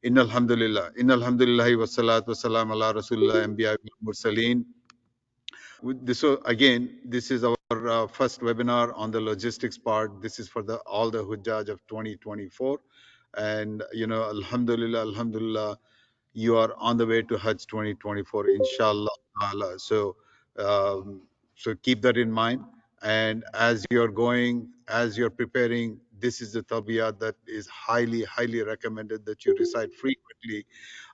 Innal hamdulillah wa salatu wa salam ala rasulillah anbiya wal mursaleen. So again, this is our first webinar on the logistics part. This is for the all the Hujjaj of 2024, and alhamdulillah, alhamdulillah, you are on the way to Hajj 2024, inshallah ta'ala. Um, so keep that in mind. And as you're going, as you're preparing, this is the tabiyat that is highly, highly recommended that you recite frequently.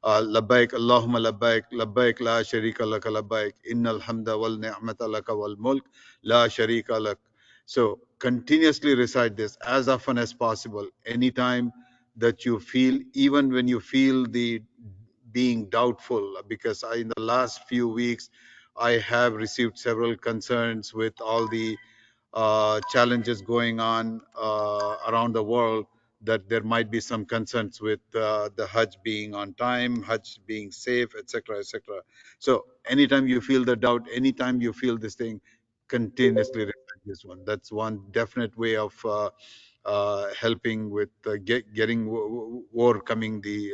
Labbaik, Allahumma labbaik, labbaik la sharika laka labbaik, innal hamda wal ni'mata laka wal mulk, la sharika lak. So continuously recite this as often as possible, anytime that you feel, even when you feel the being doubtful, because in the last few weeks I have received several concerns with all the challenges going on around the world, that there might be some concerns with the Hajj being on time, Hajj being safe, etc., etc. So anytime you feel the doubt, anytime you feel this thing, continuously repeat this one. That's one definite way of helping with getting overcoming the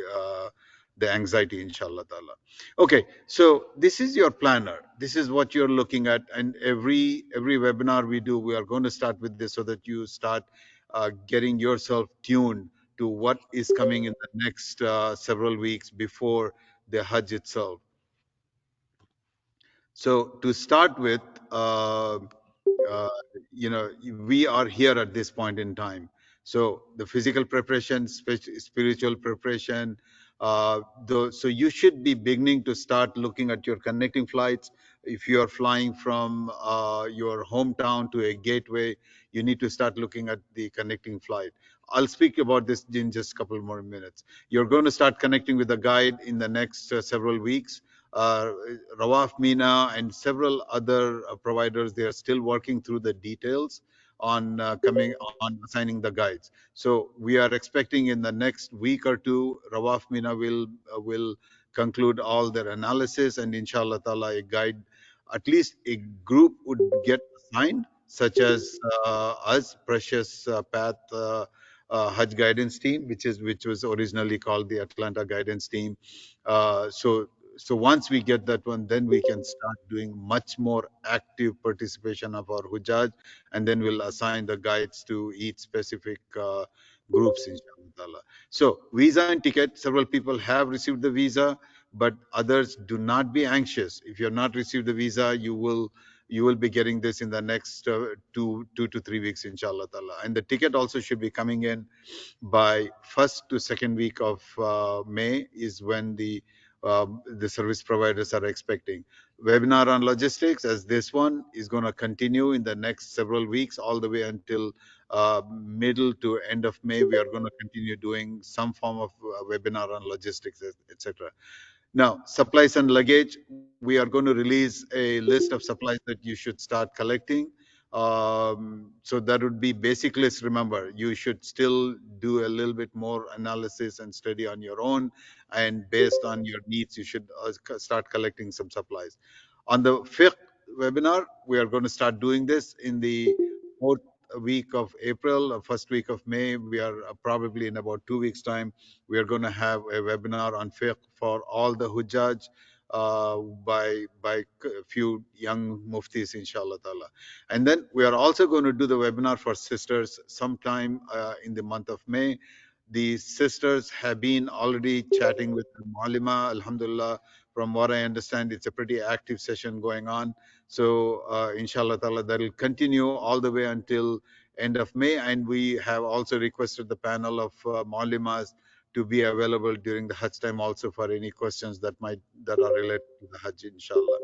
anxiety, inshallah ta'ala. Okay, so this is your planner. This is what you're looking at, and every webinar we do, we are going to start with this so that you start getting yourself tuned to what is coming in the next several weeks before the Hajj itself. So to start with, uh, we are here at this point in time. So the physical preparation, spiritual preparation. So you should be beginning to start looking at your connecting flights. If you are flying from your hometown to a gateway, you need to start looking at the connecting flight. I'll speak about this in just a couple more minutes. You're going to start connecting with a guide in the next several weeks. uh, Rawaf Mina and several other providers, they are still working through the details on coming on assigning the guides. So we are expecting in the next week or two, Rawaf Mina will conclude all their analysis, and inshallah ta'ala a guide, at least a group would get assigned, such as us, Precious Path Hajj Guidance Team, which was originally called the Atlanta Guidance Team. So once we get that one, then we can start doing much more active participation of our Hujjaj, and then we'll assign the guides to each specific groups, inshallah. So visa and ticket, several people have received the visa, but others, do not be anxious. If you have not received the visa, you will be getting this in the next 2 to 3 weeks, inshallah ta'ala. And the ticket also should be coming in by first to second week of May, is when the service providers are expecting. Webinar on logistics, as this one, is going to continue in the next several weeks, all the way until middle to end of May. We are going to continue doing some form of webinar on logistics, etc. Now, supplies and luggage, we are going to release a list of supplies that you should start collecting. So that would be basic list. Remember, you should still do a little bit more analysis and study on your own, and based on your needs, you should start collecting some supplies. On the fifth webinar, we are going to start doing this in the fourth week of April, first week of May. We are probably in about 2 weeks' time. We are going to have a webinar on fiqh for all the Hujjaj by a few young muftis, inshallah ta'ala. And then we are also going to do the webinar for sisters sometime in the month of May. The sisters have been already chatting with the Malima, alhamdulillah. From what I understand, it's a pretty active session going on. So inshallah ta'ala, that will continue all the way until end of May. And we have also requested the panel of Malimas to be available during the Hajj time also for any questions that are related to the Hajj, inshallah.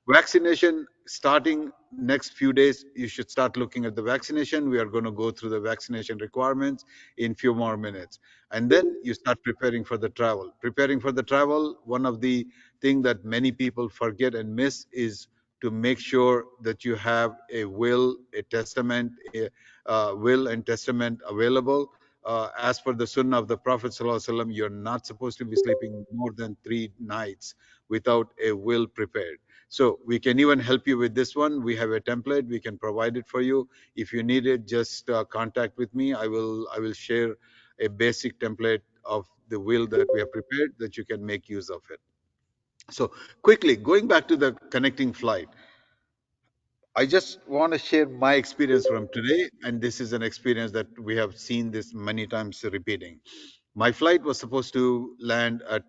Vaccination, starting next few days, you should start looking at the vaccination. We are going to go through the vaccination requirements in few more minutes. And then you start preparing for the travel. Preparing for the travel, one of the thing that many people forget and miss is to make sure that you have a will, a testament, a will and testament available. As per the sunnah of the Prophet ﷺ, you're not supposed to be sleeping more than 3 nights without a will prepared. So we can even help you with this one. We have a template. We can provide it for you. If you need it, just contact with me. I will share a basic template of the will that we have prepared, that you can make use of it. So quickly, going back to the connecting flight, I just want to share my experience from today, and this is an experience that we have seen this many times repeating. My flight was supposed to land at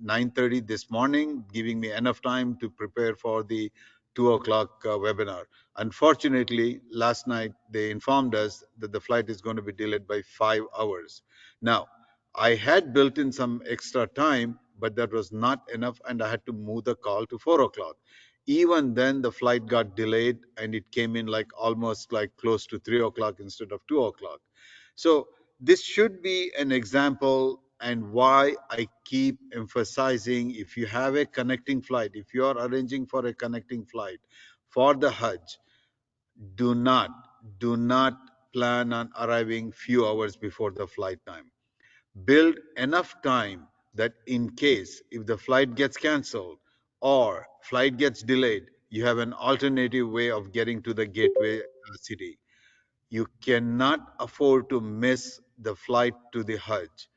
9:30 this morning, giving me enough time to prepare for the 2 o'clock webinar. Unfortunately, last night they informed us that the flight is going to be delayed by 5 hours. Now, I had built in some extra time, but that was not enough, and I had to move the call to 4 o'clock. Even then, the flight got delayed, and it came in like almost like close to 3 o'clock instead of 2 o'clock. So this should be an example, and why I keep emphasizing, if you have a connecting flight, if you are arranging for a connecting flight for the Hajj, do not do not plan on arriving few hours before the flight time. Build enough time that in case if the flight gets cancelled or flight gets delayed, you have an alternative way of getting to the gateway city. You cannot afford to miss the flight to the Hajj.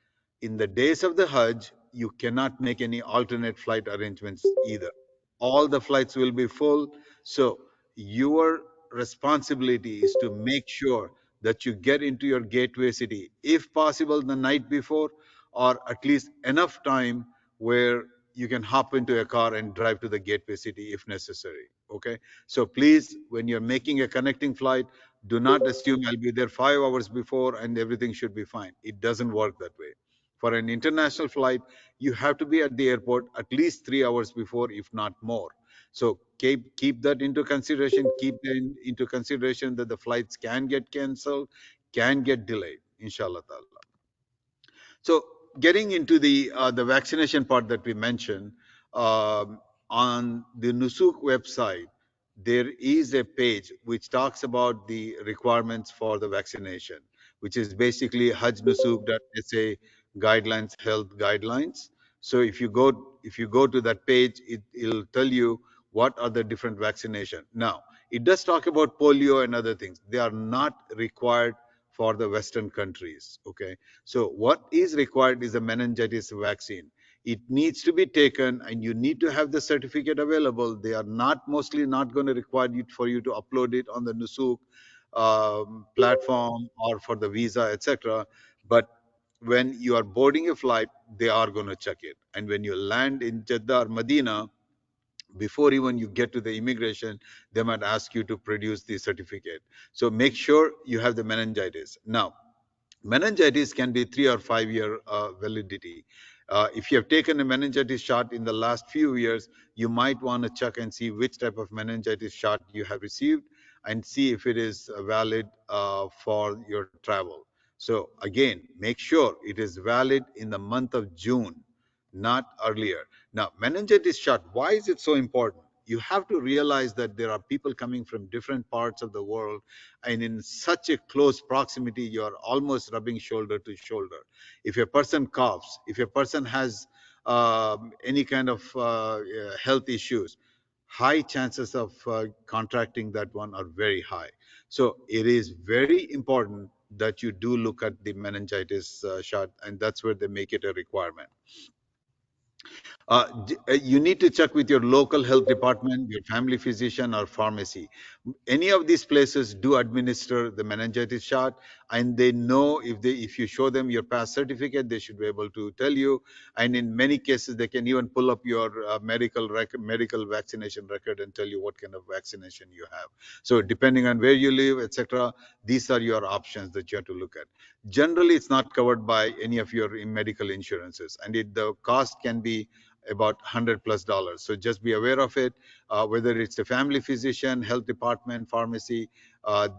In the days of the Hajj, you cannot make any alternate flight arrangements either. All the flights will be full. So, your responsibility is to make sure that you get into your gateway city, if possible, the night before, or at least enough time where you can hop into a car and drive to the gateway city if necessary. Okay. So, please, when you're making a connecting flight, do not assume I'll be there 5 hours before and everything should be fine. It doesn't work that way. For an international flight, you have to be at the airport at least 3 hours before, if not more. So keep that into consideration. Keep into consideration that the flights can get cancelled, can get delayed, inshallah ta'ala. So getting into the vaccination part that we mentioned, on the Nusuk website, there is a page which talks about the requirements for the vaccination, which is basically hajnusuk.sa guidelines, health guidelines. So if you go to that page, it'll tell you what are the different vaccination. Now, it does talk about polio and other things. They are not required for the Western countries. Okay, so what is required is a meningitis vaccine. It needs to be taken, and you need to have the certificate available. They are not mostly not going to require you for you to upload it on the Nusuk platform or for the visa, etc. But when you are boarding a flight, they are going to check it. And when you land in Jeddah or Medina, before even you get to the immigration, they might ask you to produce the certificate. So make sure you have the meningitis. Now, meningitis can be 3 or 5 year validity. If you have taken a meningitis shot in the last few years, you might want to check and see which type of meningitis shot you have received and see if it is valid for your travel. So again, make sure it is valid in the month of June, not earlier. Now, meningitis shot, why is it so important? You have to realize that there are people coming from different parts of the world, and in such a close proximity, you are almost rubbing shoulder to shoulder. If a person coughs, if a person has any kind of health issues, high chances of contracting that one are very high. So it is very important that you do look at the meningitis shot, and that's where they make it a requirement. You need to check with your local health department, your family physician, or pharmacy. Any of these places do administer the meningitis shot, and they know, if you show them your past certificate, they should be able to tell you. And in many cases, they can even pull up your medical vaccination record and tell you what kind of vaccination you have. So depending on where you live, etc., these are your options that you have to look at. Generally, it's not covered by any of your medical insurances, and the cost can be about $100+. So just be aware of it. Whether it's a family physician, health department, pharmacy,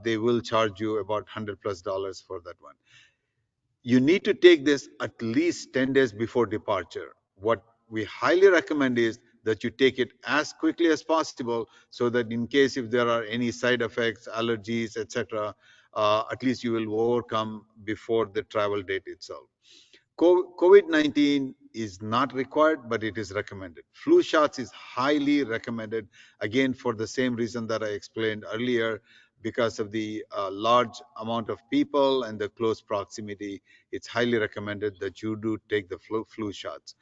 they will charge you about $100+ for that one. You need to take this at least 10 days before departure. What we highly recommend is that you take it as quickly as possible, so that in case if there are any side effects, allergies, etc., at least you will overcome before the travel date itself. COVID-19 is not required, but it is recommended. Flu shots is highly recommended, again, for the same reason that I explained earlier. because of the large amount of people and the close proximity. It's highly recommended that you do take the flu shots.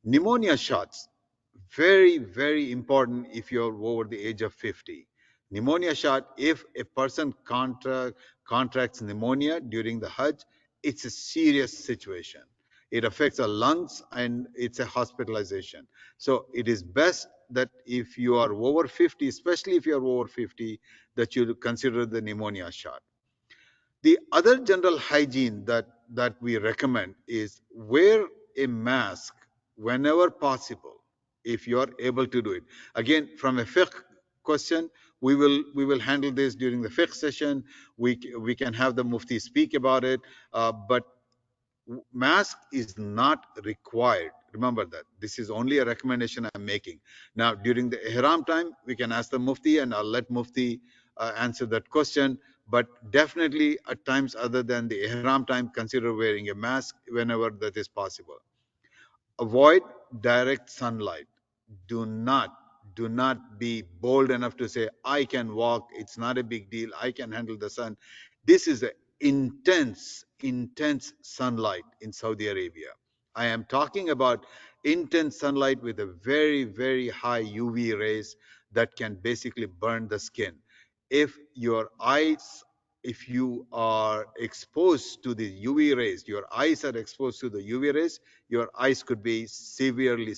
Pneumonia shots, very, very important if you're over the age of 50. Pneumonia shot, if a person contracts pneumonia during the Hajj, it's a serious situation. It affects the lungs and it's a hospitalization. So it is best that if you are over 50, especially if you are over 50, that you consider the pneumonia shot. The other general hygiene that we recommend is wear a mask whenever possible, if you are able to do it. Again, from a fiqh question, we will handle this during the fiqh session. We can have the mufti speak about it, but mask is not required. Remember that this is only a recommendation I'm making. Now during the ihram time, we can ask the mufti, and I'll let mufti answer that question. But definitely at times other than the ihram time, consider wearing a mask whenever that is possible. Avoid direct sunlight. Do not do not be bold enough to say I can walk, it's not a big deal, I can handle the sun. This is the intense sunlight in Saudi Arabia. I am talking about intense sunlight with a very, very high UV rays that can basically burn the skin. If your eyes, if you are exposed to the UV rays, your eyes are exposed to the UV rays, your eyes could be severely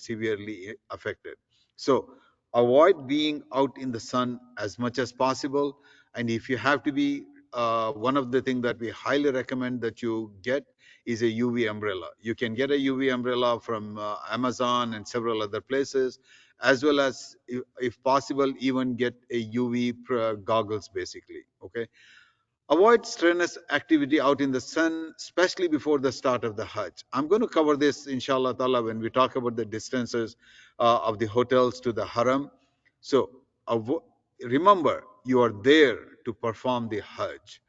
affected. So avoid being out in the sun as much as possible. And if you have to be, one of the things that we highly recommend that you get is a UV umbrella. You can get a UV umbrella from Amazon and several other places, as well as, if possible, even get a UV goggles, basically. Okay. Avoid strenuous activity out in the sun, especially before the start of the Hajj. I'm going to cover this, inshallah ta'ala, when we talk about the distances of the hotels to the Haram. So, remember, you are there to perform the Hajj,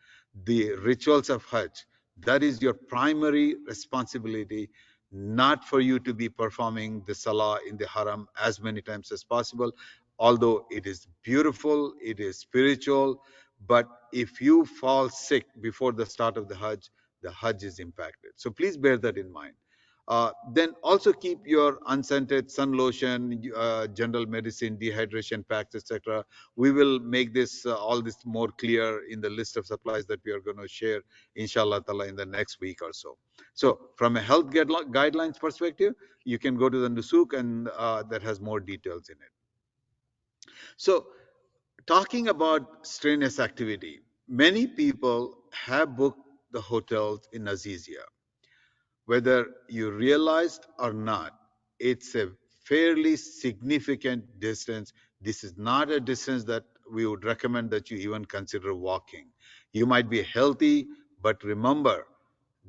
the rituals of Hajj. That is your primary responsibility, not for you to be performing the Salah in the Haram as many times as possible. Although it is beautiful, it is spiritual, but if you fall sick before the start of the Hajj is impacted. So please bear that in mind. Then also keep your unscented sun lotion, general medicine, dehydration packs, etc. We will make this all this more clear in the list of supplies that we are going to share, inshallah ta'ala, in the next week or so. So from a health guidelines perspective, you can go to the Nusuk, and that has more details in it. So talking about strenuous activity, many people have booked the hotels in Azizia. Whether you realized or not, it's a fairly significant distance. This is not a distance that we would recommend that you even consider walking. You might be healthy, but remember,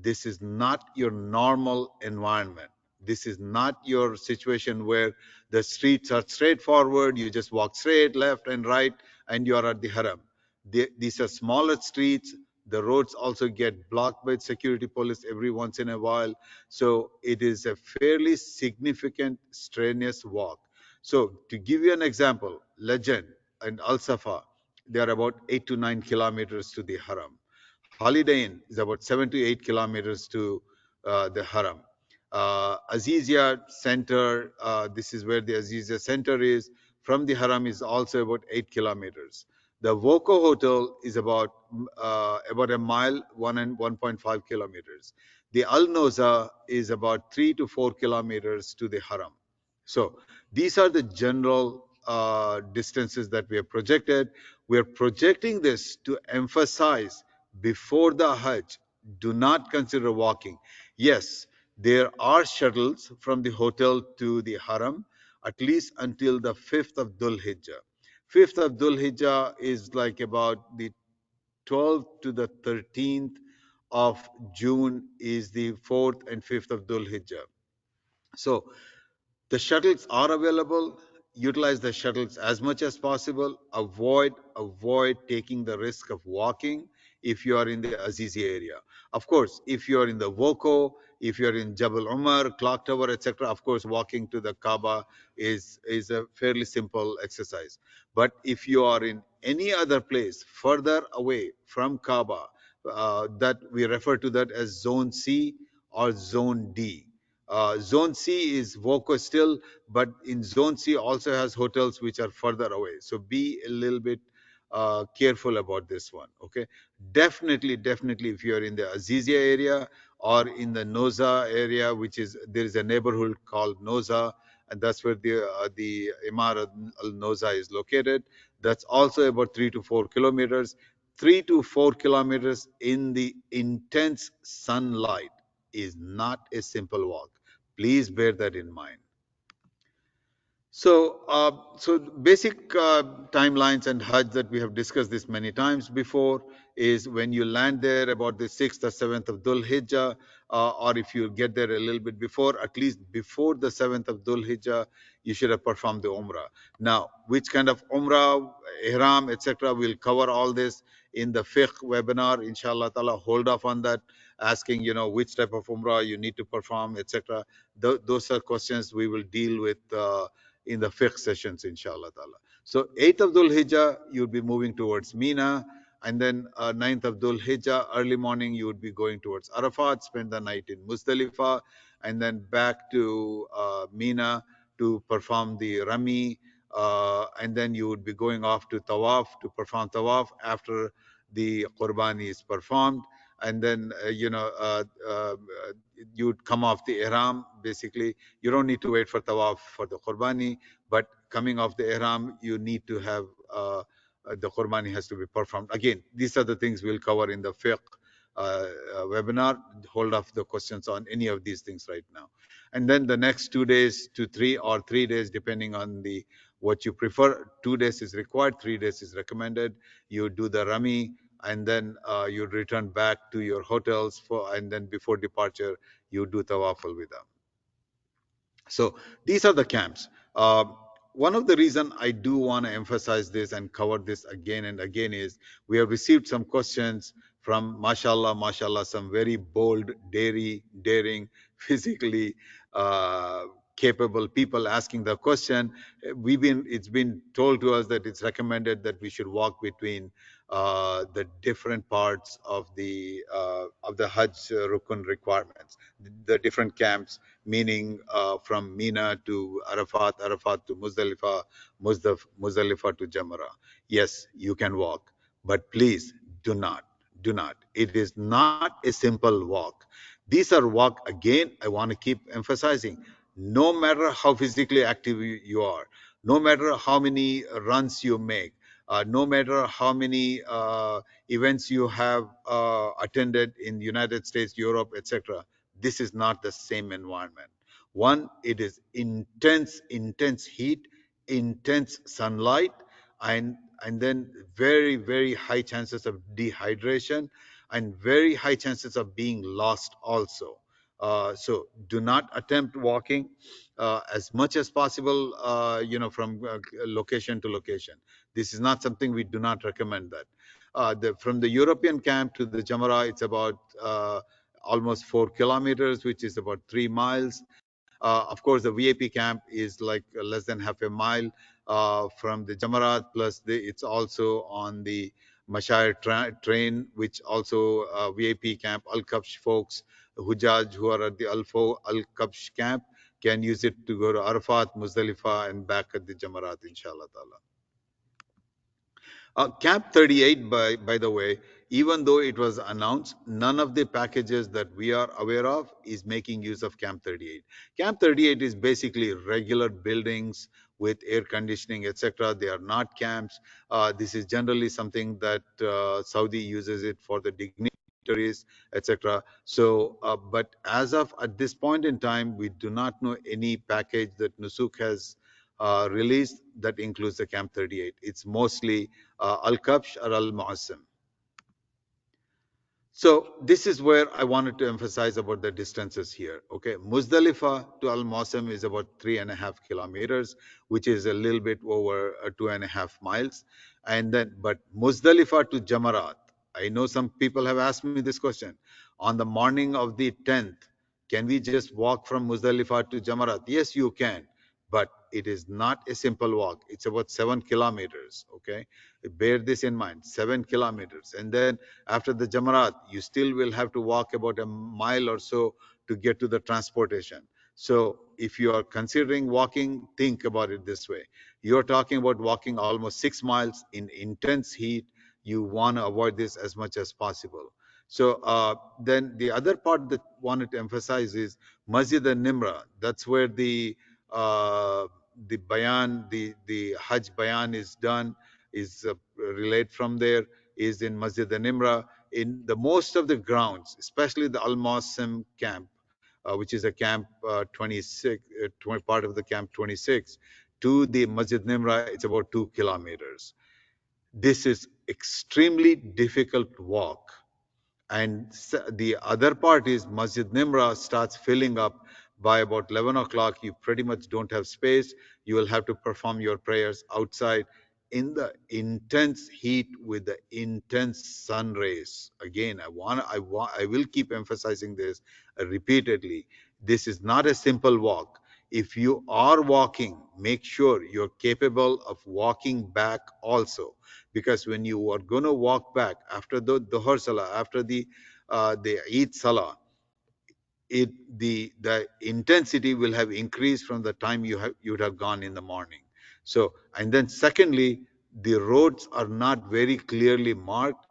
this is not your normal environment. This is not your situation where the streets are straightforward. You just walk straight, left and right, and you are at the Haram. These are smaller streets. The roads also get blocked by security police every once in a while. So it is a fairly significant, strenuous walk. So to give you an example, Legend and Al Safa, they are about 8 to 9 kilometers to the Haram. Holiday Inn is about 7 to 8 kilometers to the Haram. Azizia Center, this is where the Azizia Center is. From the Haram is also about 8 kilometers. The Voco Hotel is about a mile, 1.5 kilometers. The Al Noza is about 3 to 4 kilometers to the Haram. So these are the general distances that we have projected. We are projecting this to emphasize before the Hajj, do not consider walking. Yes, there are shuttles from the hotel to the Haram, at least until the 5th of Dhul Hijjah. 5th of Dhul Hijjah is like about the 12th to the 13th of June is the 4th and 5th of Dhul Hijjah. So the shuttles are available. Utilize the shuttles as much as possible. Avoid taking the risk of walking. if you are in the Azizi area. Of course, if you are in the Woko, if you're in Jabal Umar, Clock Tower, etc., of course, walking to the Kaaba is a fairly simple exercise. But if you are in any other place further away from Kaaba, that we refer to that as Zone C or Zone D. Zone C is Woko still, but in Zone C also has hotels which are further away. So be a little bit careful about this one. Okay, definitely, if you are in the Azizia area or in the Noza area, which is there is a neighborhood called Noza, and that's where the Imara al Noza is located. That's also about 3 to 4 kilometers. 3 to 4 kilometers in the intense sunlight is not a simple walk. Please bear that in mind. So basic timelines and Hajj that we have discussed this many times before is when you land there about the 6th or 7th of Dhul Hijjah, or if you get there a little bit before, at least before the 7th of Dhul Hijjah, you should have performed the Umrah. Now, which kind of Umrah, Ihram, etc., we'll cover all this in the fiqh webinar, inshallah ta'ala. Hold off on that, asking, which type of Umrah you need to perform, etc. Those are questions we will deal with in the fiqh sessions, inshallah ta'ala. So 8th of Dhul Hijjah, you'd be moving towards Mina. And then 9th of Dhul Hijjah, early morning, you would be going towards Arafat, spend the night in Muzdalifah, and then back to Mina to perform the Rami. And then you would be going off to Tawaf to perform Tawaf after the Qurbani is performed. And then, you would come off the Ihram, basically. You don't need to wait for Tawaf for the Qurbani, but coming off the Ihram, you need to have the Qurbani has to be performed. Again, these are the things we'll cover in the fiqh webinar. Hold off the questions on any of these things right now. And then the next 2 days to 3 or 3 days, depending on the what you prefer. 2 days is required, 3 days is recommended. You do the Rami, and then you return back to your hotels and then before departure, you do Tawaf al-Wida. So these are the camps. One of the reason I do want to emphasize this and cover this again and again is we have received some questions from, mashallah, some very bold, daring, physically capable people asking the question. It's been told to us that it's recommended that we should walk between the different parts of the Hajj Rukun requirements, the different camps, meaning from Mina to Arafat, Arafat to Muzdalifah, Muzdalifah to Jamra. Yes, you can walk, but please do not. Do not. It is not a simple walk. These are walk, again, I want to keep emphasizing, no matter how physically active you are, no matter how many runs you make, no matter how many events you have attended in the United States, Europe, etc., this is not the same environment. One, it is intense heat, intense sunlight, and then very high chances of dehydration and very high chances of being lost also. So do not attempt walking as much as possible, from location to location. This is not something we do not recommend that. From the European camp to the Jamara, it's about almost 4 kilometers, which is about 3 miles. Of course, the VIP camp is like less than half a mile from the Jamarat, plus it's also on the Mashayar train, which also VIP camp, Al-Kabsh folks, Hujaj who are at the Al-Kabsh camp, can use it to go to Arafat, Muzdalifah, and back at the Jamarat, inshallah ta'ala. Camp 38, by the way, even though it was announced, none of the packages that we are aware of is making use of Camp 38. Camp 38 is basically regular buildings with air conditioning, etc. They are not camps. This is generally something that Saudi uses it for the dignitaries, etc. So, but as of at this point in time, we do not know any package that Nusuk has released that includes the Camp 38. It's mostly Al-Kabsh or Al-Mu'assim. So this is where I wanted to emphasize about the distances here. Okay, Muzdalifah to Al-Mu'assim is about 3.5 kilometers, which is a little bit over 2.5 miles. And then, but Muzdalifah to Jamarat, I know some people have asked me this question. On the morning of the 10th, can we just walk from Muzdalifah to Jamarat? Yes, you can, but it is not a simple walk. It's about 7 kilometers. Okay, bear this in mind, 7 kilometers. And then after the Jamarat, you still will have to walk about a mile or so to get to the transportation. So if you are considering walking, think about it this way. You're talking about walking almost 6 miles in intense heat. You want to avoid this as much as possible. So then the other part that wanted to emphasize is Masjid al-Nimra. That's where the bayan, the Hajj bayan is done, is relayed from there, is in Masjid al-Nimra. In the most of the grounds, especially the Al-Masim camp, which is a camp 26, part of the camp 26, to the Masjid Nimra, it's about 2 kilometers. This is extremely difficult walk. And the other part is Masjid Nimra starts filling up by about 11 o'clock. You pretty much don't have space. You will have to perform your prayers outside in the intense heat with the intense sun rays. Again, I will keep emphasizing this repeatedly. This is not a simple walk. If you are walking, make sure you're capable of walking back also, because when you are going to walk back after the Dhuhr Salah, after the Eid Salah, the intensity will have increased from the time you would have gone in the morning. So, and then secondly, the roads are not very clearly marked.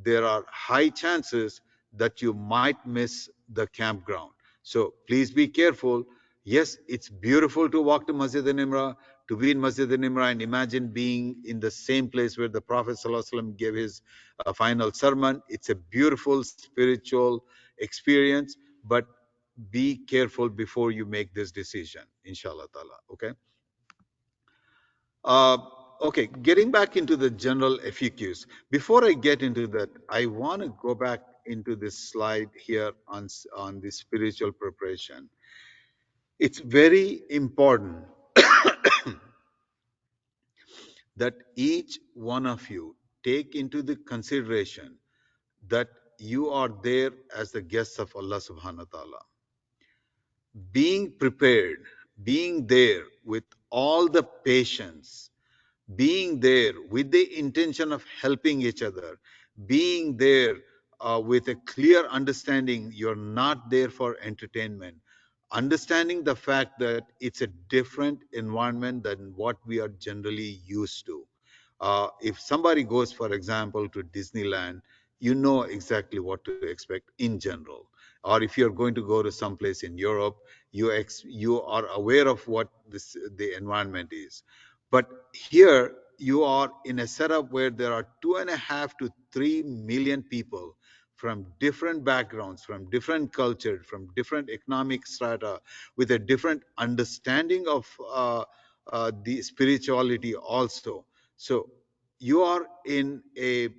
There are high chances that you might miss the campground. So please be careful. Yes, it's beautiful to walk to Masjid al-Nimra, to be in Masjid al-Nimra and imagine being in the same place where the Prophet ﷺ gave his final sermon. It's a beautiful spiritual experience, but be careful before you make this decision, inshallah ta'ala. Okay. Uh, okay, getting back into the general FAQs. Before I get into that, I want to go back into this slide here on the spiritual preparation. It's very important that each one of you take into the consideration that you are there as the guests of Allah subhanahu wa ta'ala. Being prepared, being there with all the patience, being there with the intention of helping each other, being there with a clear understanding you're not there for entertainment, understanding the fact that it's a different environment than what we are generally used to. If somebody goes, for example, to Disneyland, you know exactly what to expect in general. Or if you're going to go to someplace in Europe, you are aware of what the environment is. But here you are in a setup where there are 2.5 to 3 million people from different backgrounds, from different cultures, from different economic strata, with a different understanding of the spirituality also. So you are in a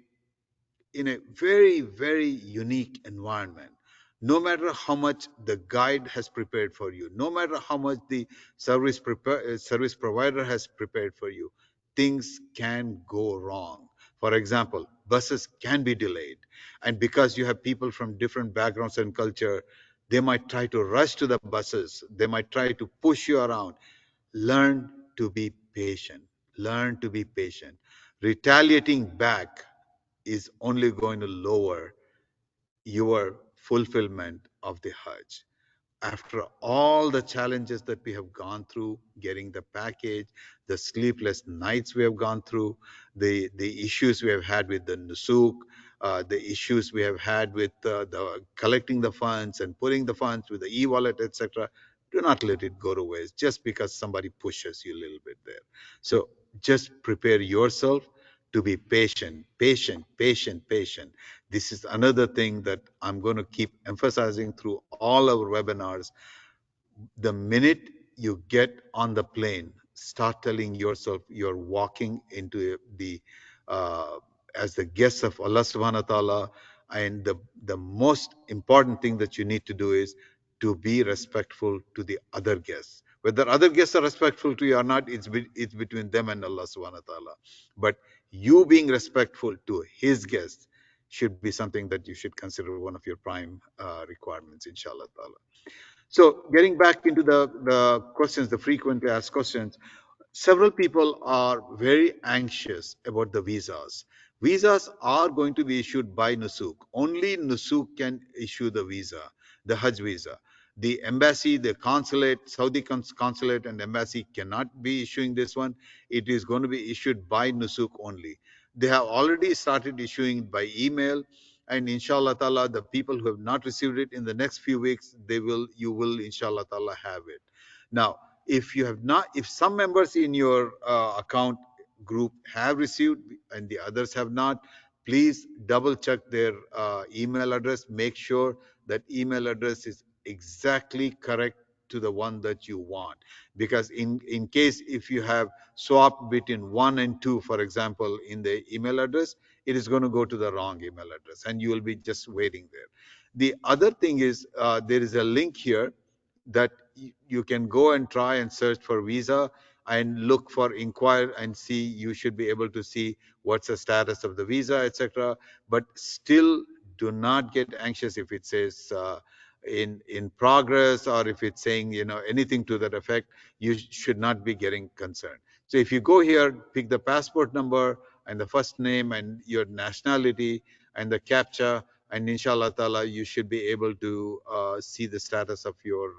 very, very unique environment. No matter how much the guide has prepared for you, no matter how much the service provider has prepared for you, things can go wrong. For example, buses can be delayed. And because you have people from different backgrounds and culture, they might try to rush to the buses. They might try to push you around. Learn to be patient. Learn to be patient. Retaliating back is only going to lower your fulfillment of the Hajj. After all the challenges that we have gone through, getting the package, the sleepless nights we have gone through, the issues we have had with the Nusuk, the issues we have had with the collecting the funds and putting the funds with the e-wallet, etc. Do not let it go to waste just because somebody pushes you a little bit there. So just prepare yourself to be patient, patient, patient, patient. This is another thing that I'm going to keep emphasizing through all our webinars. The minute you get on the plane, start telling yourself you're walking into the as the guests of Allah subhanahu wa ta'ala. And the most important thing that you need to do is to be respectful to the other guests. Whether other guests are respectful to you or not, it's between them and Allah subhanahu wa ta'ala. But you being respectful to his guests should be something that you should consider one of your prime requirements, inshallah ta'ala. So getting back into the questions, the frequently asked questions, several people are very anxious about the visas. Visas are going to be issued by Nusuk. Only Nusuk can issue the visa, the Hajj visa. The embassy, the consulate, Saudi consulate and embassy cannot be issuing this one. It is going to be issued by Nusuk only. They have already started issuing by email, and inshallah ta'ala, the people who have not received it in the next few weeks, you will inshallah ta'ala have it. Now, if you have not, if some members in your account group have received and the others have not, please double check their email address. Make sure that email address is exactly correct to the one that you want, because in case if you have swapped between 1 and 2, for example, in the email address, it is going to go to the wrong email address and you will be just waiting there. The other thing is, there is a link here that you can go and try and search for visa and look for inquire and see. You should be able to see what's the status of the visa, etc. But still, do not get anxious if it says in progress, or if it's saying anything to that effect. You should not be getting concerned. So if you go here, pick the passport number and the first name and your nationality and the captcha, and inshallah ta'ala, you should be able to see the status of your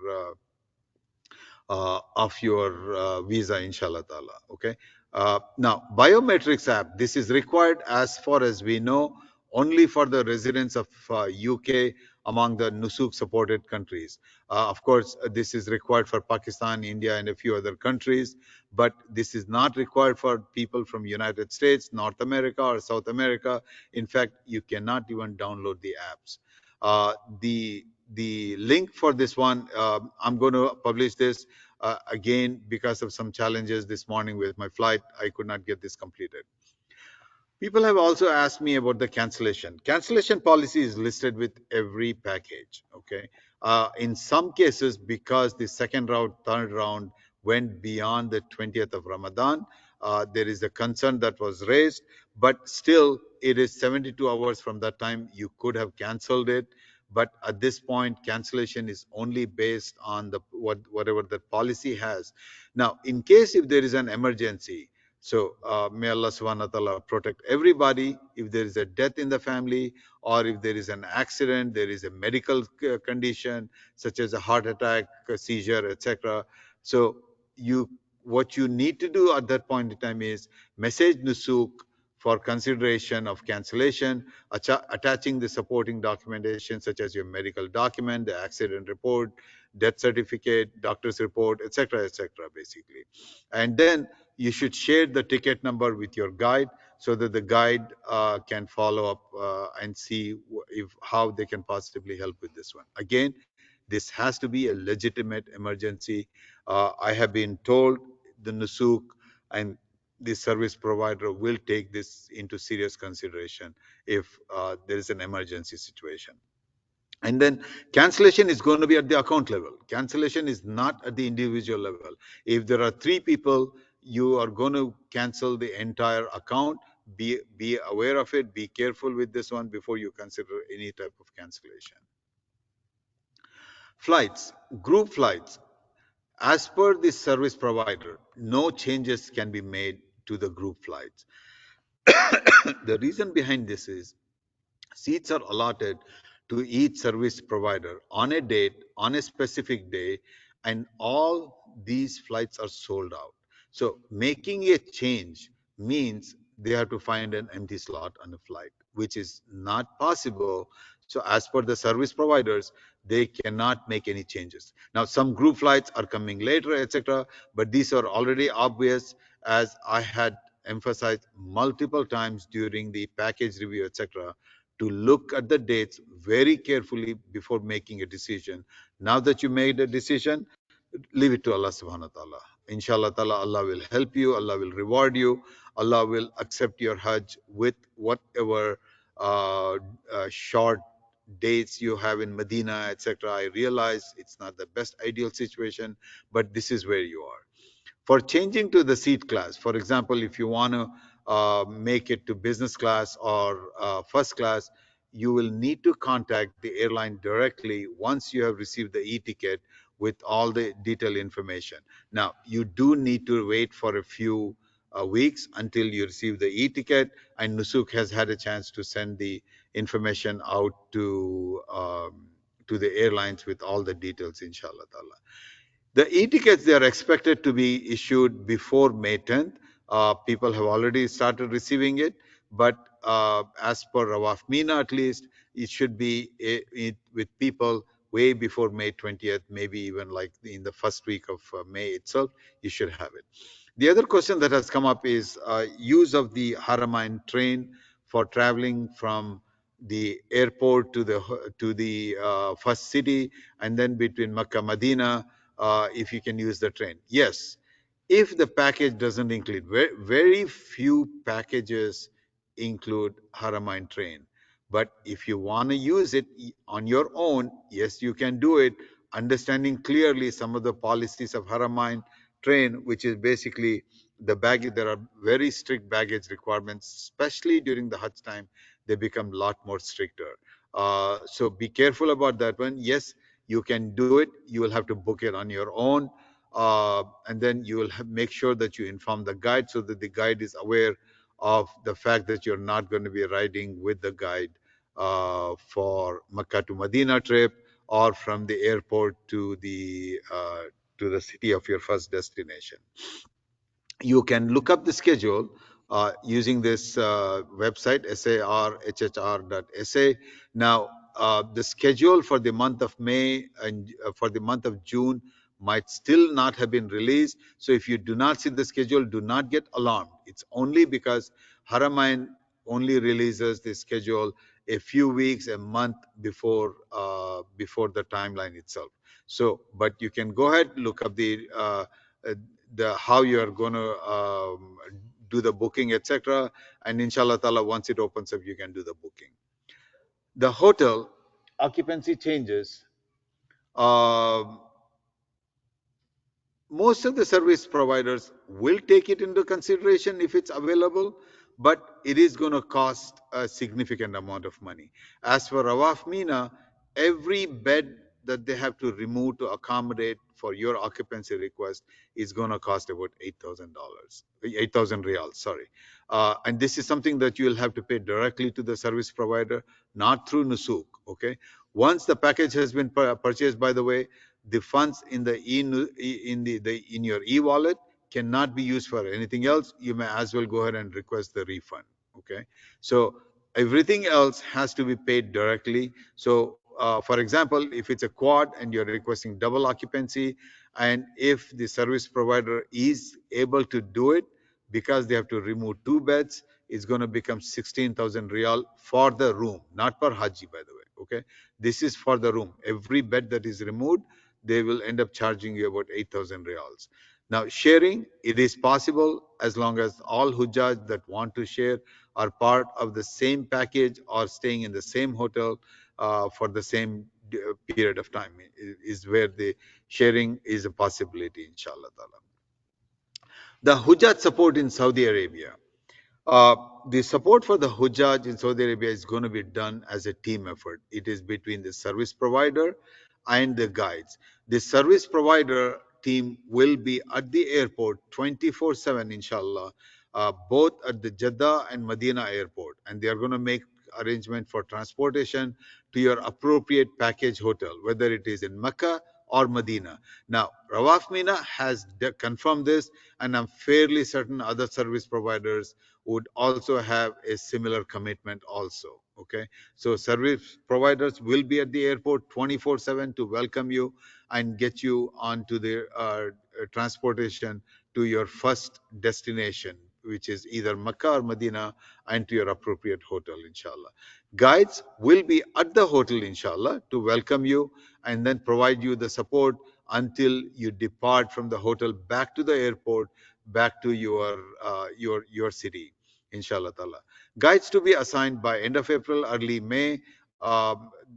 visa, inshallah ta'ala. Okay. Now, biometrics app, this is required, as far as we know, only for the residents of UK among the Nusuk supported countries. Of course, this is required for Pakistan, India, and a few other countries, but this is not required for people from United States, North America, or South America. In fact, you cannot even download the apps. Uh, the the link for this one, I'm going to publish this again, because of some challenges this morning with my flight, I could not get this completed. People have also asked me about the cancellation. Cancellation policy is listed with every package. Okay. In some cases, because the second round, third round went beyond the 20th of Ramadan, there is a concern that was raised, but still, it is 72 hours from that time. You could have canceled it, but at this point, cancellation is only based on whatever the policy has. Now, in case if there is an emergency, so may Allah subhanahu wa ta'ala protect everybody. If there is a death in the family, or if there is an accident, there is a medical condition such as a heart attack, a seizure, etc. So what you need to do at that point in time is message Nusuk for consideration of cancellation, attaching the supporting documentation such as your medical document, the accident report, death certificate, doctor's report, etc., etc., basically. And then you should share the ticket number with your guide, so that the guide can follow up and see if how they can possibly help with this one. Again, this has to be a legitimate emergency. I have been told the Nusuk and the service provider will take this into serious consideration if there is an emergency situation. And then cancellation is going to be at the account level. Cancellation is not at the individual level. If there are 3 people, you are going to cancel the entire account. Be aware of it. Be careful with this one before you consider any type of cancellation. Flights, group flights. As per the service provider, no changes can be made to the group flights. The reason behind this is seats are allotted to each service provider on a date, on a specific day, and all these flights are sold out. So making a change means they have to find an empty slot on a flight, which is not possible. So as per the service providers, they cannot make any changes. Now, some group flights are coming later, etc., but these are already obvious, as I had emphasized multiple times during the package review, etc., to look at the dates very carefully before making a decision. Now that you made a decision, leave it to Allah subhanahu wa ta'ala. Inshallah ta'ala, Allah will help you, Allah will reward you, Allah will accept your Hajj with whatever short dates you have in Medina, etc. I realize it's not the best ideal situation, but this is where you are. For changing to the seat class, for example, if you want to make it to business class or first class, you will need to contact the airline directly once you have received the e-ticket with all the detailed information. Now, you do need to wait for a few weeks until you receive the e-ticket, and Nusuk has had a chance to send the information out to the airlines with all the details, inshallah ta'ala. The e-tickets, they are expected to be issued before May 10th. People have already started receiving it, but as per Rawaf Mina at least, it should be with people way before May 20th, maybe even like in the first week of May itself, you should have it. The other question that has come up is use of the Haramain train for traveling from the airport to the first city, and then between Makkah, Medina, if you can use the train. Yes, if the package doesn't include, very few packages include Haramain train. But if you want to use it on your own, yes, you can do it, understanding clearly some of the policies of Haramain train, which is basically the baggage. There are very strict baggage requirements, especially during the Hajj time. They become a lot more stricter. So be careful about that one. Yes, you can do it. You will have to book it on your own. And then you will make sure that you inform the guide so that the guide is aware of the fact that you're not going to be riding with the guide for Makkah to Medina trip, or from the airport to the city of your first destination. You can look up the schedule using this website, sarhhr.sa. Now, the schedule for the month of May and for the month of June might still not have been released. So if you do not see the schedule, do not get alarmed. It's only because Haramain only releases the schedule a few weeks, a month before the timeline itself. So, but you can go ahead, look up the how you are going to do the booking, etc. And inshallah ta'ala, once it opens up, you can do the booking. The hotel occupancy changes. Um Most of the service providers will take it into consideration if it's available, but it is going to cost a significant amount of money. As for Rawaf Mina, every bed that they have to remove to accommodate for your occupancy request is going to cost about $8,000, 8,000 riyals, sorry. And this is something that you will have to pay directly to the service provider, not through Nusuk, okay? Once the package has been purchased, by the way, the funds in the in your e-wallet cannot be used for anything else. You may as well go ahead and request the refund. Okay, so everything else has to be paid directly. So, for example, if it's a quad and you're requesting double occupancy, and if the service provider is able to do it because they have to remove two beds, it's going to become 16,000 riyal for the room, not per haji, by the way. Okay, this is for the room. Every bed that is removed, they will end up charging you about 8,000 riyals. Now, sharing, it is possible as long as all Hujjaj that want to share are part of the same package or staying in the same hotel for the same period of time, is where the sharing is a possibility, inshallah. The Hujjaj support in Saudi Arabia. Uh, the support for the Hujjaj in Saudi Arabia is going to be done as a team effort. It is between the service provider and the guides. The service provider team will be at the airport 24/7, inshallah, both at the Jeddah and Medina airport. And they are going to make arrangement for transportation to your appropriate package hotel, whether it is in Mecca or Medina. Now, Rawaf Mina has confirmed this, and I'm fairly certain other service providers would also have a similar commitment also. Okay, so service providers will be at the airport 24/7 to welcome you and get you onto the transportation to your first destination, which is either Makkah or Medina, and to your appropriate hotel, inshallah. Guides will be at the hotel, inshallah, to welcome you and then provide you the support until you depart from the hotel back to the airport, back to your city, inshallah ta'ala. Guides to be assigned by end of April, early May.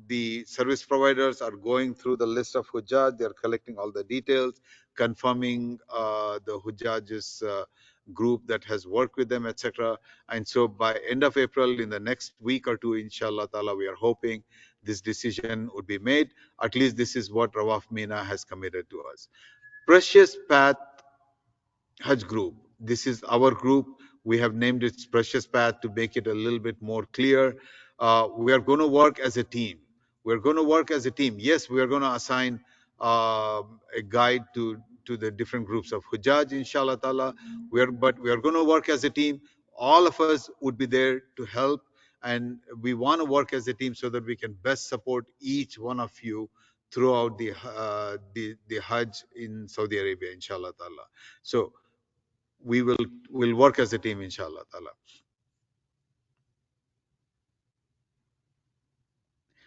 The service providers are going through the list of Hujjaj. They're collecting all the details, confirming the Hujjaj's group that has worked with them, etc. And so by end of April, in the next week or two, inshallah ta'ala, we are hoping this decision would be made. At least this is what Rawaf Mina has committed to us. Precious Path Hajj group. This is our group. We have named it Precious Path to make it a little bit more clear. We are going to work as a team. We're going to work as a team. Yes, we are going to assign a guide to the different groups of Hujjaj, inshallah ta'ala. But we are going to work as a team. All of us would be there to help. And we want to work as a team so that we can best support each one of you throughout the Hajj in Saudi Arabia, inshallah ta'ala. So we will work as a team, inshallah ta'ala.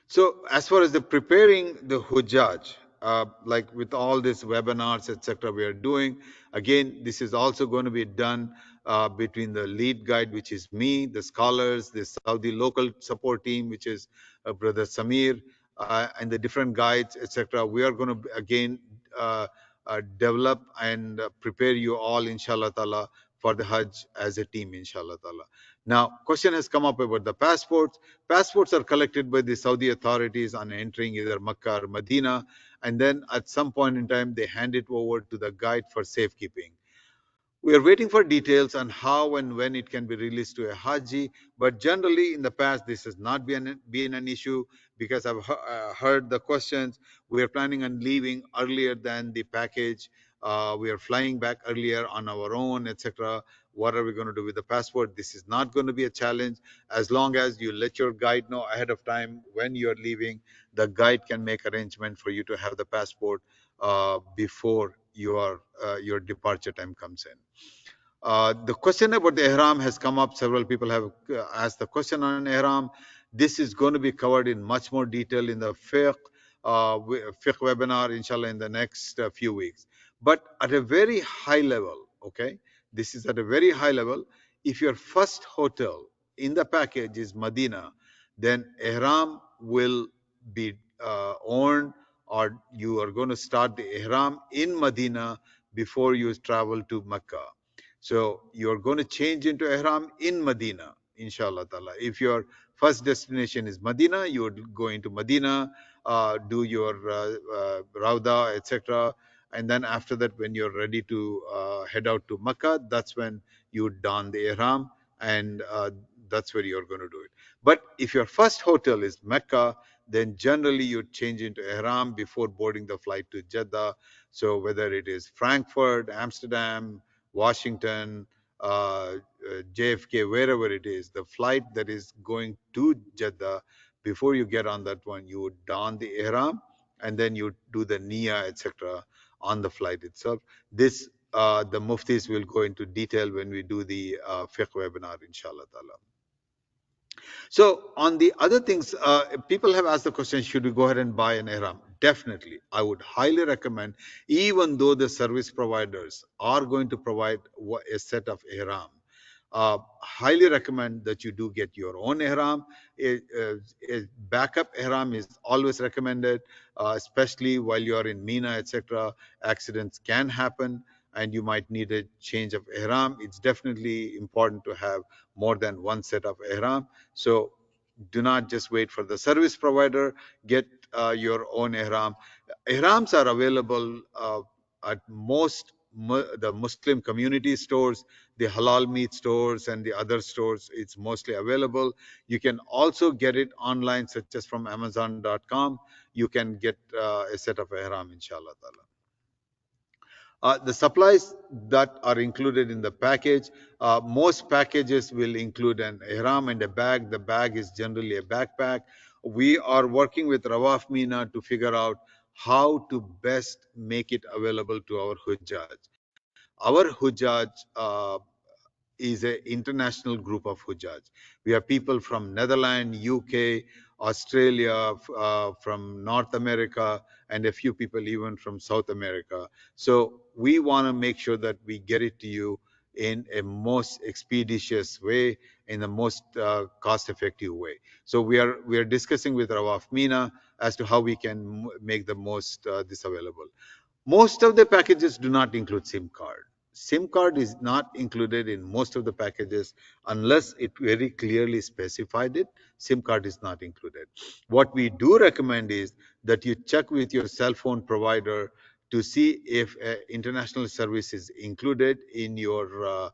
So as far as the preparing the Hujjaj, like with all these webinars, etc., we are doing, again, this is also going to be done between the lead guide, which is me, the scholars, the Saudi local support team, which is Brother Samir, and the different guides, etc. We are going to, again, develop and prepare you all, inshallah ta'ala, for the Hajj as a team, inshallah ta'ala. Now, question has come up about the passports. Passports are collected by the Saudi authorities on entering either Makkah or Medina, and then at some point in time, they hand it over to the guide for safekeeping. We are waiting for details on how and when it can be released to a Haji, but generally in the past, this has not been an issue because I've heard the questions. We are planning on leaving earlier than the package. We are flying back earlier on our own, etc. What are we going to do with the passport? This is not going to be a challenge as long as you let your guide know ahead of time when you are leaving. The guide can make arrangement for you to have the passport before your departure time comes in. The question about the Ihram has come up. Several people have asked the question on Ihram. This is going to be covered in much more detail in the fiqh webinar, inshallah, in the next few weeks. But at a very high level, okay, this is at a very high level. If your first hotel in the package is Medina, then Ihram will be owned, or you are going to start the Ihram in Medina before you travel to Mecca. So you're going to change into Ihram in Medina, inshallah ta'ala. If your first destination is Medina, you would go into Medina, do your Rauda, etc. And then after that, when you're ready to head out to Makkah, that's when you don the Ihram, and that's where you're going to do it. But if your first hotel is Mecca, then generally you change into Ihram before boarding the flight to Jeddah. So whether it is Frankfurt, Amsterdam, Washington, JFK, wherever it is, the flight that is going to Jeddah, before you get on that one, you would don the Ihram and then you do the Niya, etc. on the flight itself. This, the Muftis will go into detail when we do the fiqh webinar, inshallah ta'ala. So on the other things, people have asked the question, should we go ahead and buy an Ihram? Definitely. I would highly recommend, even though the service providers are going to provide a set of Ihram, highly recommend that you do get your own Ihram. A backup Ihram is always recommended, especially while you are in Mina, etc. Accidents can happen and you might need a change of Ihram. It's definitely important to have more than one set of Ihram. So do not just wait for the service provider, get your own Ihram. Ihrams are available at most the Muslim community stores, the halal meat stores, and the other stores. It's mostly available. You can also get it online, such as from Amazon.com. You can get a set of Ihram, inshallah ta'ala. The supplies that are included in the package, most packages will include an ihram and a bag. The bag is generally a backpack. We are working with Rawaf Mina to figure out how to best make it available to our Hujjaj. Our Hujjaj is an international group of Hujjaj. We have people from Netherlands, UK, Australia, from North America, and a few people even from South America. So we want to make sure that we get it to you in a most expeditious way, in the most cost-effective way. So we are discussing with Rawaf Mina as to how we can make the most this available. Most of the packages do not include SIM card. SIM card is not included in most of the packages unless it very clearly specified it. SIM card is not included. What we do recommend is that you check with your cell phone provider to see if international service is included in your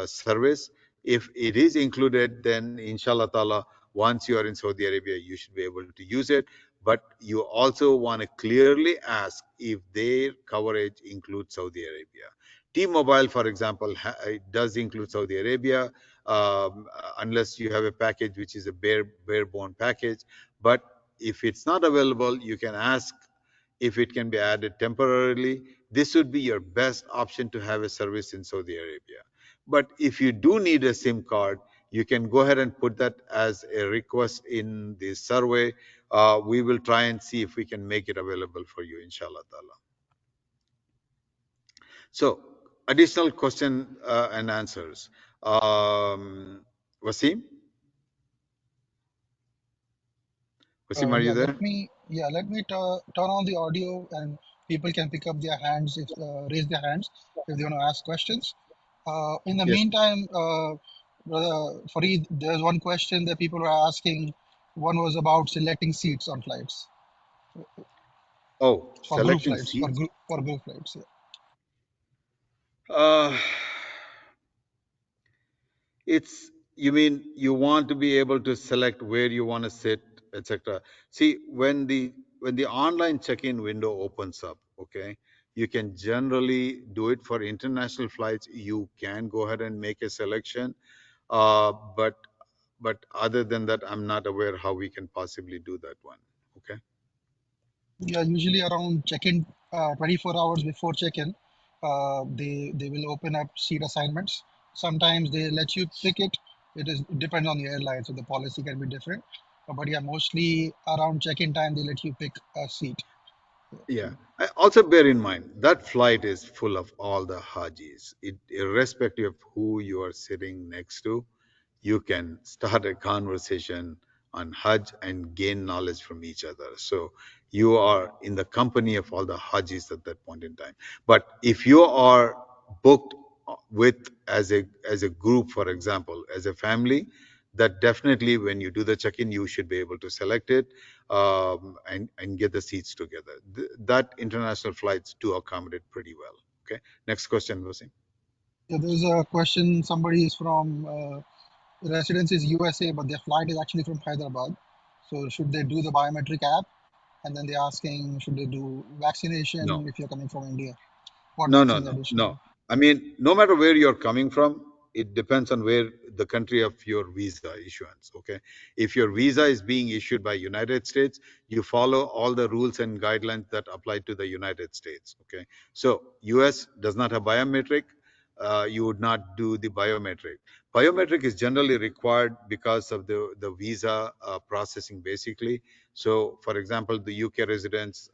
service. If it is included, then inshallah ta'ala, once you are in Saudi Arabia, you should be able to use it. But you also want to clearly ask if their coverage includes Saudi Arabia. T-Mobile, for example, it does include Saudi Arabia, unless you have a package which is a bare bone package. But if it's not available, you can ask if it can be added temporarily. This would be your best option to have a service in Saudi Arabia. But if you do need a SIM card, you can go ahead and put that as a request in the survey. We will try and see if we can make it available for you, inshallah ta'ala. So, additional question and answers. Wasim? Wasim, are you Yeah, there? let me turn on the audio and people can pick up their hands if raise their hands if they want to ask questions. In the Yes. meantime, brother Fareed, there's one question that people are asking. One was about selecting seats on flights Oh, for group selecting flights seats. for group flights. Yeah. Uh, It's, you mean you want to be able to select where you want to sit, etc. See, when the online check-in window opens up, okay, you can generally do it for international flights. You can go ahead and make a selection, uh, but other than that, I'm not aware how we can possibly do that one. Okay. Yeah, usually around check-in, 24 hours before check-in, they will open up seat assignments. Sometimes they let you pick it. It depends on the airline, so the policy can be different. But yeah, mostly around check-in time, they let you pick a seat. Yeah. I also bear in mind that flight is full of all the Hajis. Irrespective of who you are sitting next to, you can start a conversation on Hajj and gain knowledge from each other. So you are in the company of all the Hajis at that point in time. But if you are booked with as a group, for example, as a family, that definitely when you do the check-in, you should be able to select it, and get the seats together. That international flights do accommodate pretty well. Okay. Next question, Wasim. Yeah, there's a question. Somebody is from residence is USA, but their flight is actually from Hyderabad. So should they do the biometric app? And then they're asking, should they do No. vaccination if you're coming from India? What No, no, vaccines no, no. additionally? I mean, no matter where you're coming from, it depends on where the country of your visa issuance. Okay. If your visa is being issued by United States, you follow all the rules and guidelines that apply to the United States. Okay. So US does not have biometric. You would not do the biometric. Biometric is generally required because of the visa processing, basically. So, for example, the UK residents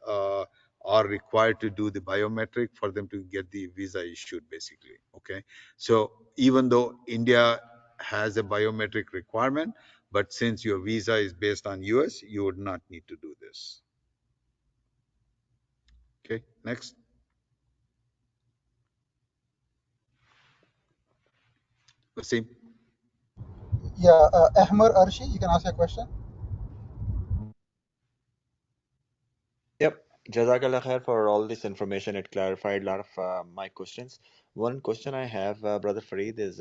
are required to do the biometric for them to get the visa issued, basically. Okay. So even though India has a biometric requirement, but since your visa is based on US, you would not need to do this. Okay. Next. Wasim. Yeah, Ahmer Arshi, you can ask your question. Yep. Jazakallah khair for all this information. It clarified a lot of my questions. One question I have, Brother Fareed, is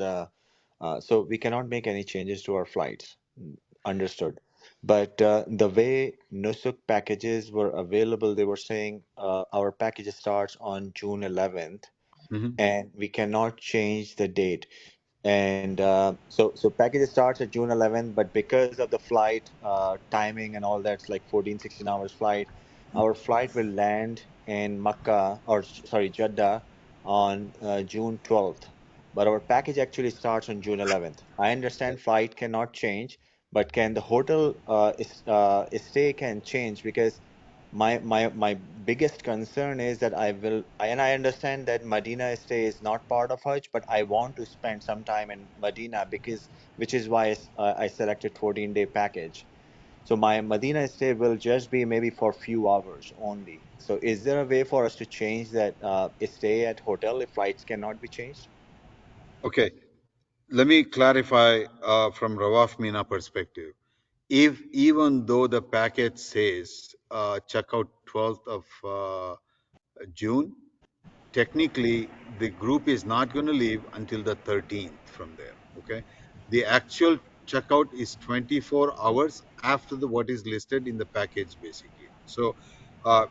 so we cannot make any changes to our flights. Understood. But the way Nusuk packages were available, they were saying our package starts on June 11th Hmm. and we cannot change the date. And so package starts at June 11th, but because of the flight timing and all that's like 14, 16 hours flight, our flight will land in Makkah or sorry, Jeddah on June 12th. But our package actually starts on June 11th. I understand flight cannot change, but can the hotel stay can change because my biggest concern is that and I understand that Medina stay is not part of Hajj, but I want to spend some time in Medina because which is why I selected 14-day package. So my Medina stay will just be maybe for few hours only. So is there a way for us to change that stay at hotel if flights cannot be changed? Okay, let me clarify from Rawaf Mina perspective. If even though the package says checkout 12th of June, technically the group is not going to leave until the 13th from there. Okay, the actual checkout is 24 hours after the what is listed in the package basically. So uh,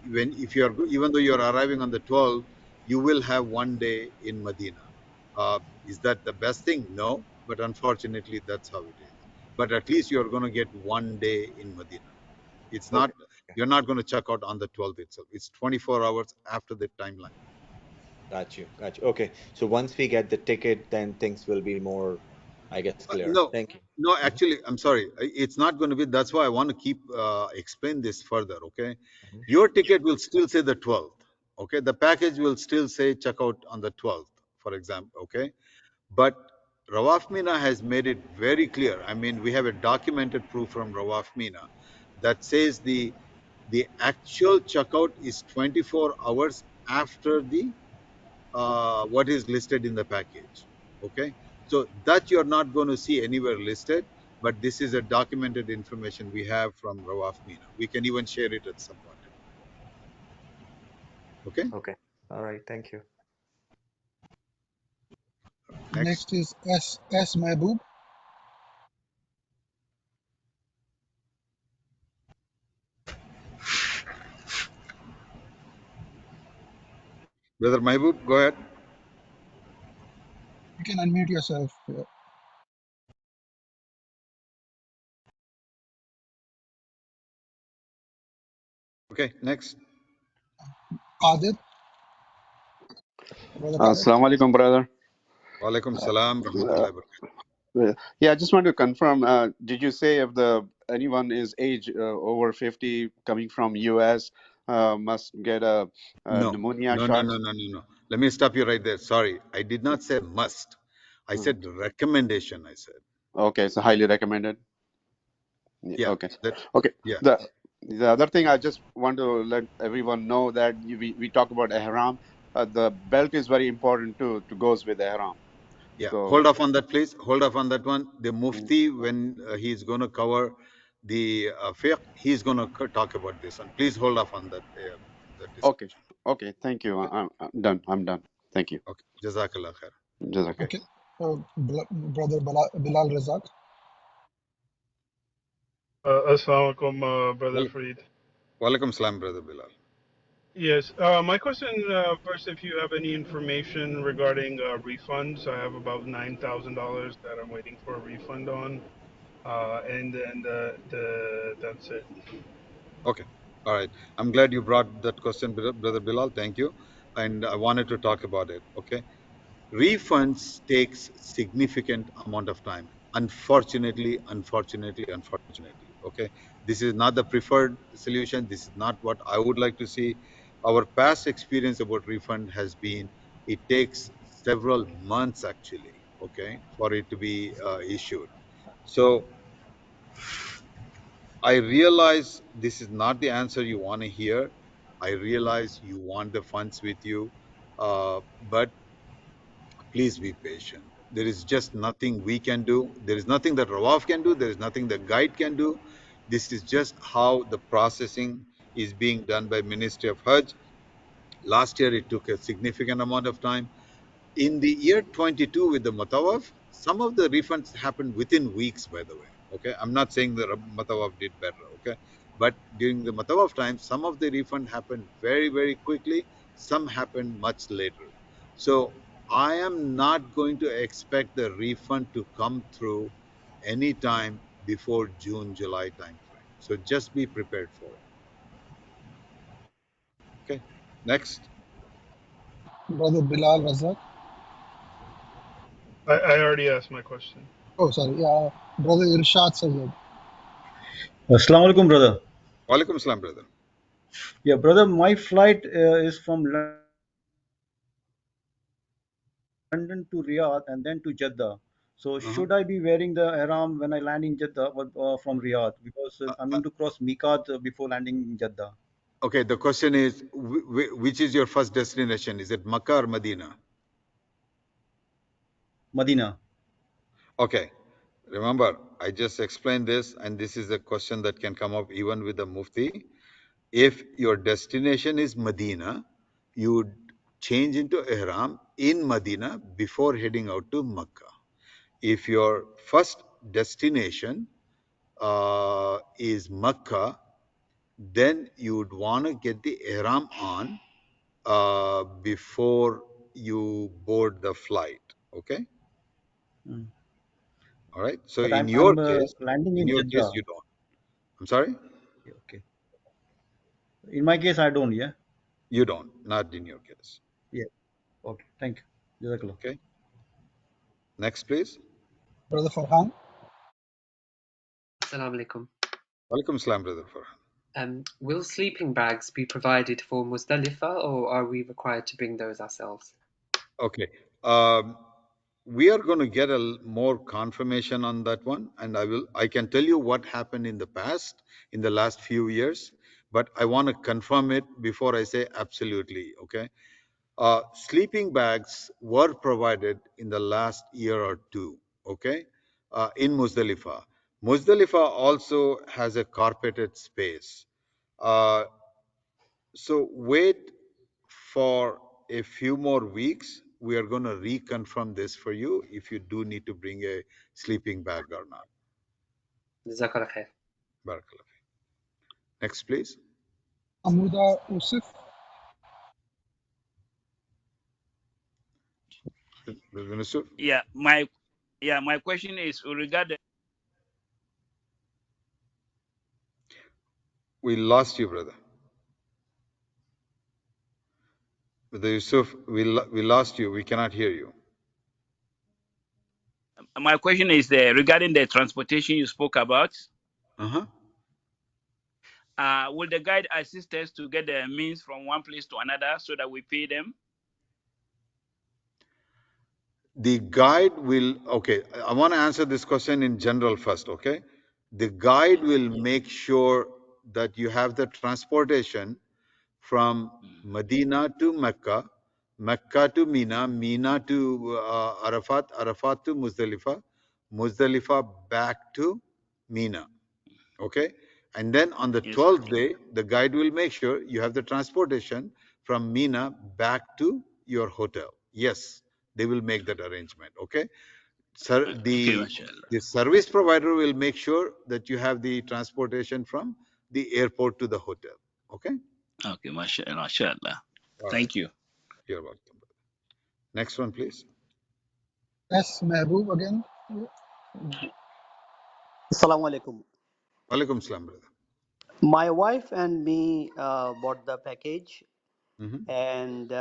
when if you are even though you are arriving on the 12th, you will have 1 day in Medina. Is that the best thing? No, but unfortunately that's how it is. But at least you're going to get 1 day in Medina. It's not, Okay. you're not going to check out on the 12th itself. It's 24 hours after the timeline. Got you. Got you. Okay. So once we get the ticket, then things will be more, I guess, clear. No, Thank you. no, Mhm, actually, I'm sorry. It's not going to be. That's why I want to keep explain this further. Okay, mhm. your ticket will still say the 12th. Okay, the package will still say checkout on the 12th, for example. Okay, but Rawaf Mina has made it very clear. I mean, we have a documented proof from Rawaf Mina that says the actual checkout is 24 hours after the what is listed in the package. Okay, so that you're not going to see anywhere listed, but this is a documented information we have from Rawaf Mina. We can even share it at some point in time. Okay, Okay. All right. Thank you. next, Next is S Mehboob. Brother Mahbub, go ahead. You can unmute yourself. Okay, next. Qadir, brother Qadir. Assalamu alaikum, brother. Walaikum salam, Uh, rahmatullahi barakatuh. yeah, I just want to confirm. Did you say if the anyone is age over 50 coming from US must get a No, pneumonia no, no, shot? no, no, no, no. Let me stop you right there. Sorry, I did not say must. I Hmm. said recommendation. I said, Okay, so highly recommended. yeah, Okay, that, okay. yeah, The the other thing I just want to let everyone know that we talk about ihram. The belt is very important to goes with ihram. yeah. So Hold off on that, please. Hold off on that one. The mm, Mufti, when he's going to cover the fiqh, he's going to talk about this one. Please hold off on that okay, discussion. okay. Thank you. Okay, I'm done. I'm done. Thank you. okay. Jazakallah khair. Jazakallah. Okay. Okay. Brother Bilal Razak. Assalamu alaikum, Brother Well, Farid. walaikum salam, brother Bilal. Yes, my question first, if you have any information regarding refunds, I have about $9,000 that I'm waiting for a refund on, and then that's it. Okay. All right. I'm glad you brought that question, brother Bilal. Thank you. And I wanted to talk about it. Okay. Refunds takes significant amount of time. Unfortunately. Okay. This is not the preferred solution. This is not what I would like to see. Our past experience about refund has been it takes several months actually, okay, for it to be issued. So I realize this is not the answer you want to hear. I realize you want the funds with you, but please be patient. There is just nothing we can do. There is nothing that Rawaf can do. There is nothing the guide can do. This is just how the processing is being done by Ministry of Hajj. Last year, it took a significant amount of time. In the year 22 with the Matawaf, some of the refunds happened within weeks, by the way. Okay. I'm not saying the Matawaf did better. Okay. But during the Matawaf time, some of the refund happened very, very quickly. Some happened much later. So I am not going to expect the refund to come through anytime before June, July timeframe. So just be prepared for it. Okay. Next. Brother Bilal Razak. I already asked my question. Oh, sorry. Yeah. Brother Irshad Sayyed. Assalamu alaikum, brother. Walaikum salam, brother. Yeah, brother, my flight is from London to Riyadh and then to Jeddah. So Uh-huh. should I be wearing the ihram when I land in Jeddah from Riyadh? Because I'm going to cross Miqat before landing in Jeddah, Okay, the question is, which is your first destination? Is it Makkah or Medina? Medina. Okay, remember, I just explained this, and this is a question that can come up even with the Mufti. If your destination is Medina, you would change into Ihram in Medina before heading out to Makkah. If your first destination is Makkah, then you would want to get the Ihram on before you board the flight. Okay? Mm. All right. So But I'm landing in in your case, Jeddah. you don't. I'm sorry? Okay. In my case, I don't. Yeah. You don't. Not in your case. Yeah. Okay. Thank you. Jazakallah. Okay. Next, please. Brother Farhan. Assalamu alaikum. Welcome, Salam, brother. Will sleeping bags be provided for Muzdalifah, or are we required to bring those ourselves? Okay. We are going to get more confirmation on that one, and I can tell you what happened in the past, in the last few years, but I want to confirm it before I say absolutely. Okay. Sleeping bags were provided in the last year or two. Okay. In Muzdalifah. Muzdalifah also has a carpeted space. Uh, so wait for a few more weeks. We are going to reconfirm this for you if you do need to bring a sleeping bag or not. Jazakallah khair. Barakallah. Next, please. Amuda Usif. Brother Nusuk. My question is regarding. We lost you, brother. Brother Yusuf, we lost you. We cannot hear you. My question is regarding the transportation you spoke about. Uh-huh. Will the guide assist us to get the means from one place to another so that we pay them? The guide will, okay, I want to answer this question in general first, okay? The guide will make sure that you have the transportation from Medina to Mecca, Mecca to Mina, Mina to Arafat, Arafat to Muzdalifah, Muzdalifah back to Mina. Okay. And then on the Yes. 12th day, the guide will make sure you have the transportation from Mina back to your hotel. Yes, they will make that arrangement. Okay. Sir, Okay, mashallah. the service provider will make sure that you have the transportation from the airport to the hotel. Okay. Okay, mashallah. All right. Thank you. You're welcome. Next one, please. S. Mehboob again. Assalamu alaikum. Walaikum salam, brother. My wife and me bought the package, Mm-hmm. and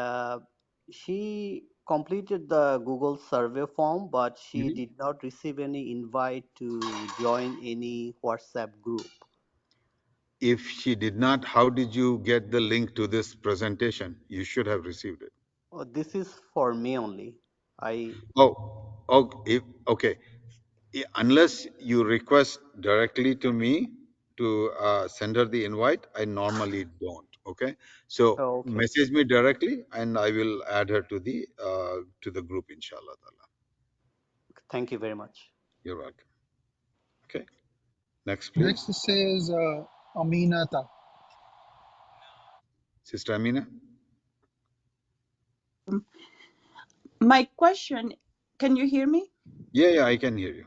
she completed the Google survey form, but she Mm-hmm. did not receive any invite to join any WhatsApp group. If she did not, how did you get the link to this presentation? You should have received it. Oh, this is for me only. Okay. Unless you request directly to me to send her the invite, I normally don't. Okay. So Oh, okay. message me directly, and I will add her to the group, inshallah. Thank you very much. You're welcome. Okay. Next, please. Next it says Aminata. Sister Amina. My question, can you hear me? Yeah, I can hear you.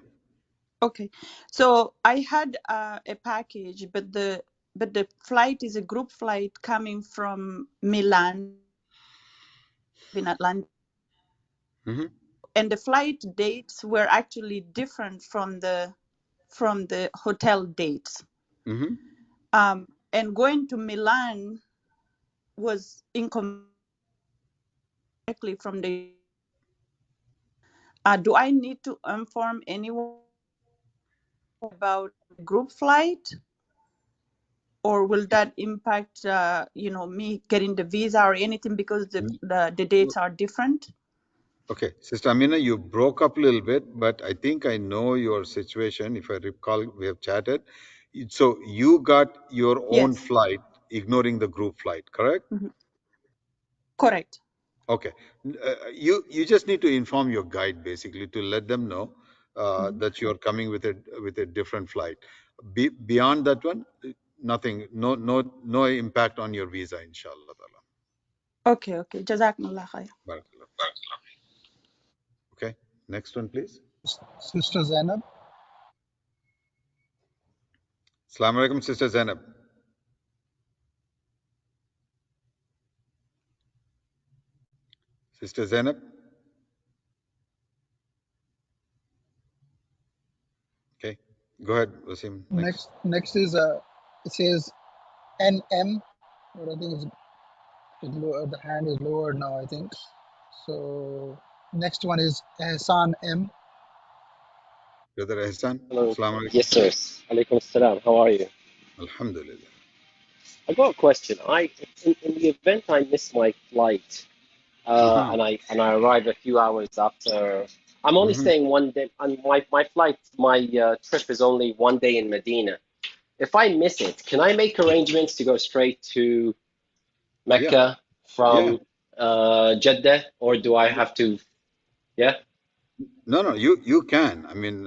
Okay. So I had a package, but the flight is a group flight coming from Milan in Atlanta. Mm-hmm. And the flight dates were actually different from the hotel dates. Mm-hmm. And going to Milan was incorrectly from the do I need to inform anyone about group flight, or will that impact me getting the visa or anything because the dates are different? Okay, Sister Amina, you broke up a little bit, but I think I know your situation. If I recall, we have chatted. So you got your own Yes. flight, ignoring the group flight, correct? Mhm. Correct. Okay. You just need to inform your guide basically to let them know that you are coming with a different flight. Beyond that one, nothing, no impact on your visa, inshallah. Okay, okay. Jazakumullah khair. Barakallah. Okay. Next one, please. Sister Zainab. Assalamu alaikum, Sister Zainab. Sister Zainab. Okay. Go ahead, Wasim. Next. Next is it says NM, but I think the hand is lowered now, I think. So next one is Ehsan M. Brother Ehsan. Hello. Assalamu alaikum. Yes, sir. Alaikum salam. How are you? Alhamdulillah. I got a question. In the event I miss my flight, Uh-huh. and I arrive a few hours after. I'm only Mm-hmm. staying one day, and my trip is only one day in Medina. If I miss it, can I make arrangements to go straight to Yeah. Mecca Yeah. from Jeddah, or do I have to? Yeah. No, you can. I mean,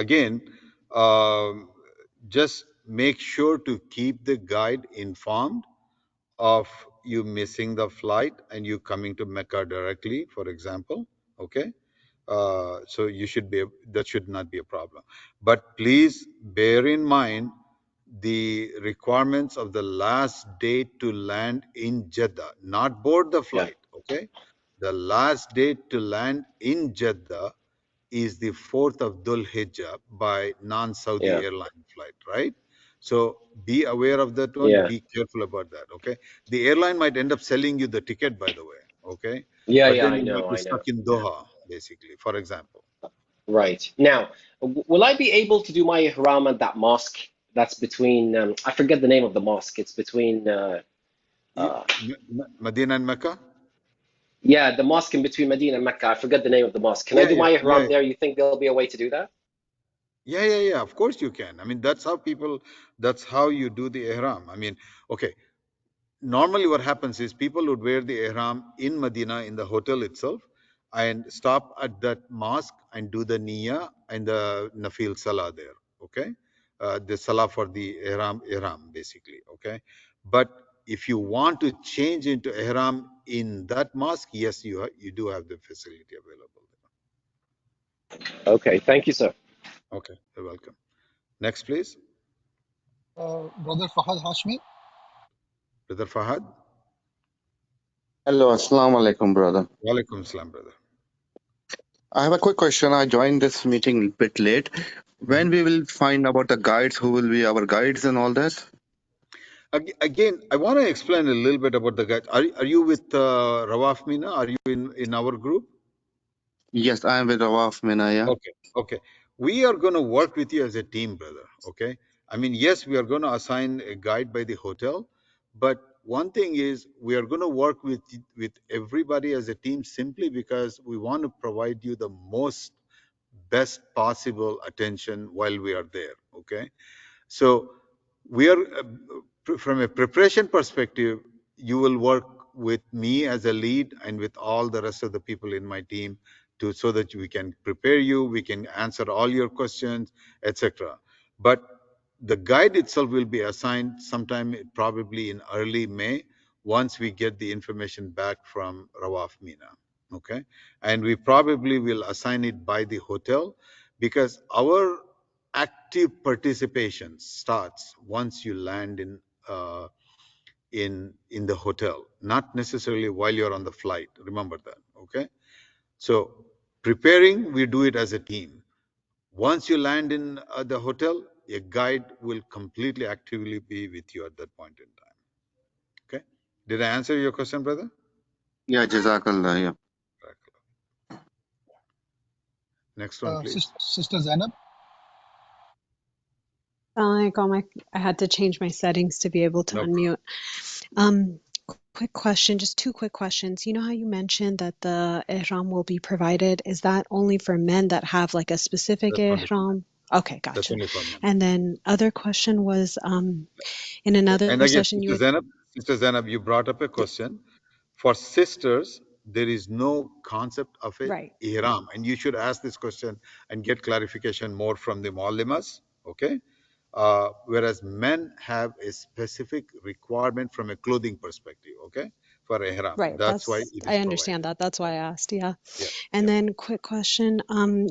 again, um, just make sure to keep the guide informed of you missing the flight and you coming to Mecca directly, for example. Okay. So you should be, that should not be a problem. But please bear in mind the requirements of the last date to land in Jeddah, not board the Yeah. flight. Okay. The last date to land in Jeddah is the 4th of Dhul Hijjah by non-Saudi Yeah. airline flight, right? So be aware of that one. Yeah. Be careful about that. Okay. The airline might end up selling you the ticket, by the way. Okay. Yeah. But Yeah. then I you might know. be I stuck know. in Yeah. Doha, basically, for example. Right. Now, will I be able to do my ihram at that mosque that's between, I forget the name of the mosque. It's between, uh, Medina and Mecca? yeah, the mosque in between Medina and Mecca. I forget the name of the mosque. Can I Yeah, do yeah, my yeah, ihram there? You think there'll be a way to do that? yeah. Of course you can. I mean, that's how you do the ihram. I mean, okay. Normally what happens is people would wear the ihram in Medina in the hotel itself and stop at that mosque and do the niyyah and the nafil salah there. Okay. The salah for the ihram basically. Okay. But if you want to change into ihram in that mosque, yes, you do have the facility available. Okay. Thank you, sir. Okay, you're welcome. Next, please. Brother Fahad Hashmi. Brother Fahad. Hello, assalamu alaikum, brother. Walaikum salam, brother. I have a quick question. I joined this meeting a bit late. When we will find about the guides, who will be our guides and all that? Again, I want to explain a little bit about the guide. Are you with Rawaf Mina? Are you in our group? Yes, I am with Rawaf Mina, yeah. Okay. We are going to work with you as a team, brother. Okay. I mean, yes, we are going to assign a guide by the hotel, but one thing is we are going to work with everybody as a team simply because we want to provide you the most best possible attention while we are there. Okay. So we are from a preparation perspective, you will work with me as a lead and with all the rest of the people in my team to so that we can prepare you, we can answer all your questions, etc. But the guide itself will be assigned sometime probably in early May once we get the information back from Rawaf Mina. Okay. And we probably will assign it by the hotel because our active participation starts once you land uh, in the hotel, not necessarily while you're on the flight. Remember that. Okay. So preparing, we do it as a team. Once you land in the hotel, a guide will completely actively be with you at that point in time. Okay. Did I answer your question, brother? Yeah, Jazakallah, yeah. Next one, please. Sister Zainab. I had to change my settings to be able to No unmute. Quick question, just two quick questions. You know how you mentioned that the ihram will be provided? Is that only for men that have like a specific That's only for men. ihram? Okay, That's gotcha. only for men. And then other question was, in another And again, session you had, Sister Zainab, you brought up a question. For sisters, there is no concept of a right, ihram, and you should ask this question and get clarification more from the muallimas. Okay, whereas men have a specific requirement from a clothing perspective. Okay, for ihram, right. that's why it I is provided. understand that. That's why I asked. Yeah. Yeah, And yeah. then quick question,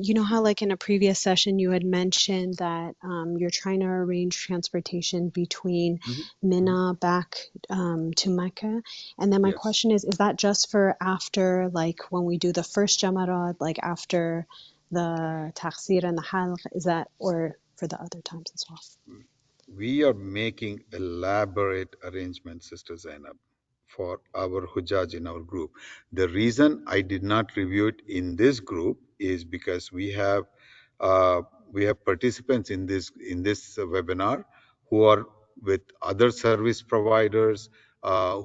you know how like in a previous session you had mentioned that you're trying to arrange transportation between Hmm. Hmm. Mina back to Mecca. And then my Yes. question is that just for after like when we do the first Jamarat, like after the Taqsir and the Halq, is that or for the other times as well? We are making elaborate arrangements, Sister Zainab, for our Hujjaj in our group. The reason I did not review it in this group is because uh, we have participants in this webinar who are with other service providers,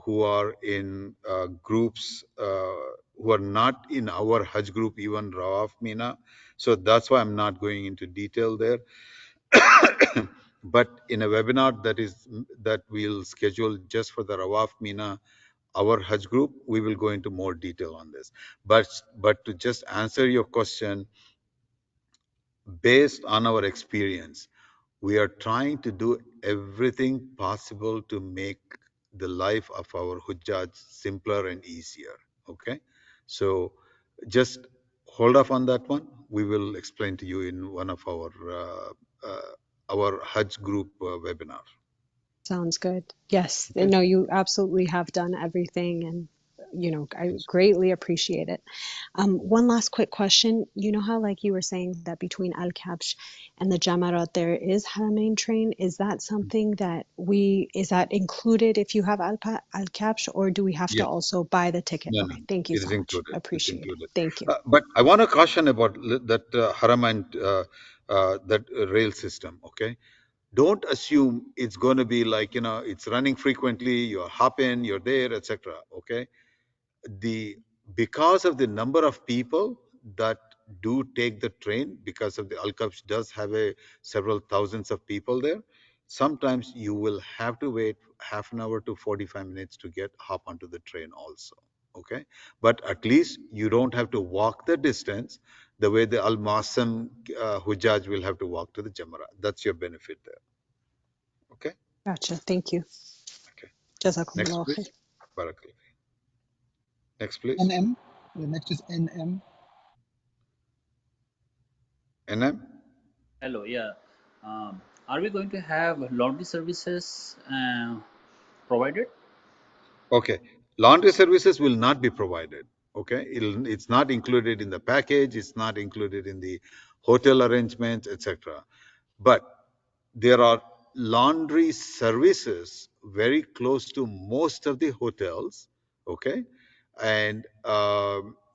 who are in groups who are not in our Hajj group, even Rawaf Mina. So that's why I'm not going into detail there. But in a webinar that we'll schedule just for the Rawaf Mina, our Hajj group, we will go into more detail on this. But to just answer your question, based on our experience, we are trying to do everything possible to make the life of our Hujjaj simpler and easier. Okay, so just hold off on that one. We will explain to you in one of our Hajj group webinar. Sounds good. Yes. Okay. No, you absolutely have done everything and you know, I Yes. greatly appreciate it. Mm. One last quick question. You know how like you were saying that between Al Kabsh and the Jamarat there is Haramain Train. Is that something that is that included if you have Al Kabsh or do we have to Yes. also buy the ticket? No, no, Okay, no. thank you It so is much. included. It's Appreciate it. included. Thank you. But I want to caution about that Haramain that rail system. Okay, don't assume it's going to be like it's running frequently. You're hopping, you're there, etc. Okay, the because of the number of people that do take the train, because of the Alkapsh does have a several thousands of people there, sometimes you will have to wait half an hour to 45 minutes to get hop onto the train also. Okay, but at least you don't have to walk the distance the way the Al Masam Hujjaj will have to walk to the Jamara. That's your benefit there. Okay. Gotcha. Thank you. Okay, next Jazakumullah khair. please. Barakallah. Next please. NM. The next is NM. NM. Hello, yeah. Are we going to have laundry services provided? Okay. Laundry services will not be provided. Okay. It's not included in the package. It's not included in the hotel arrangements, etc. But there are laundry services very close to most of the hotels. Okay. And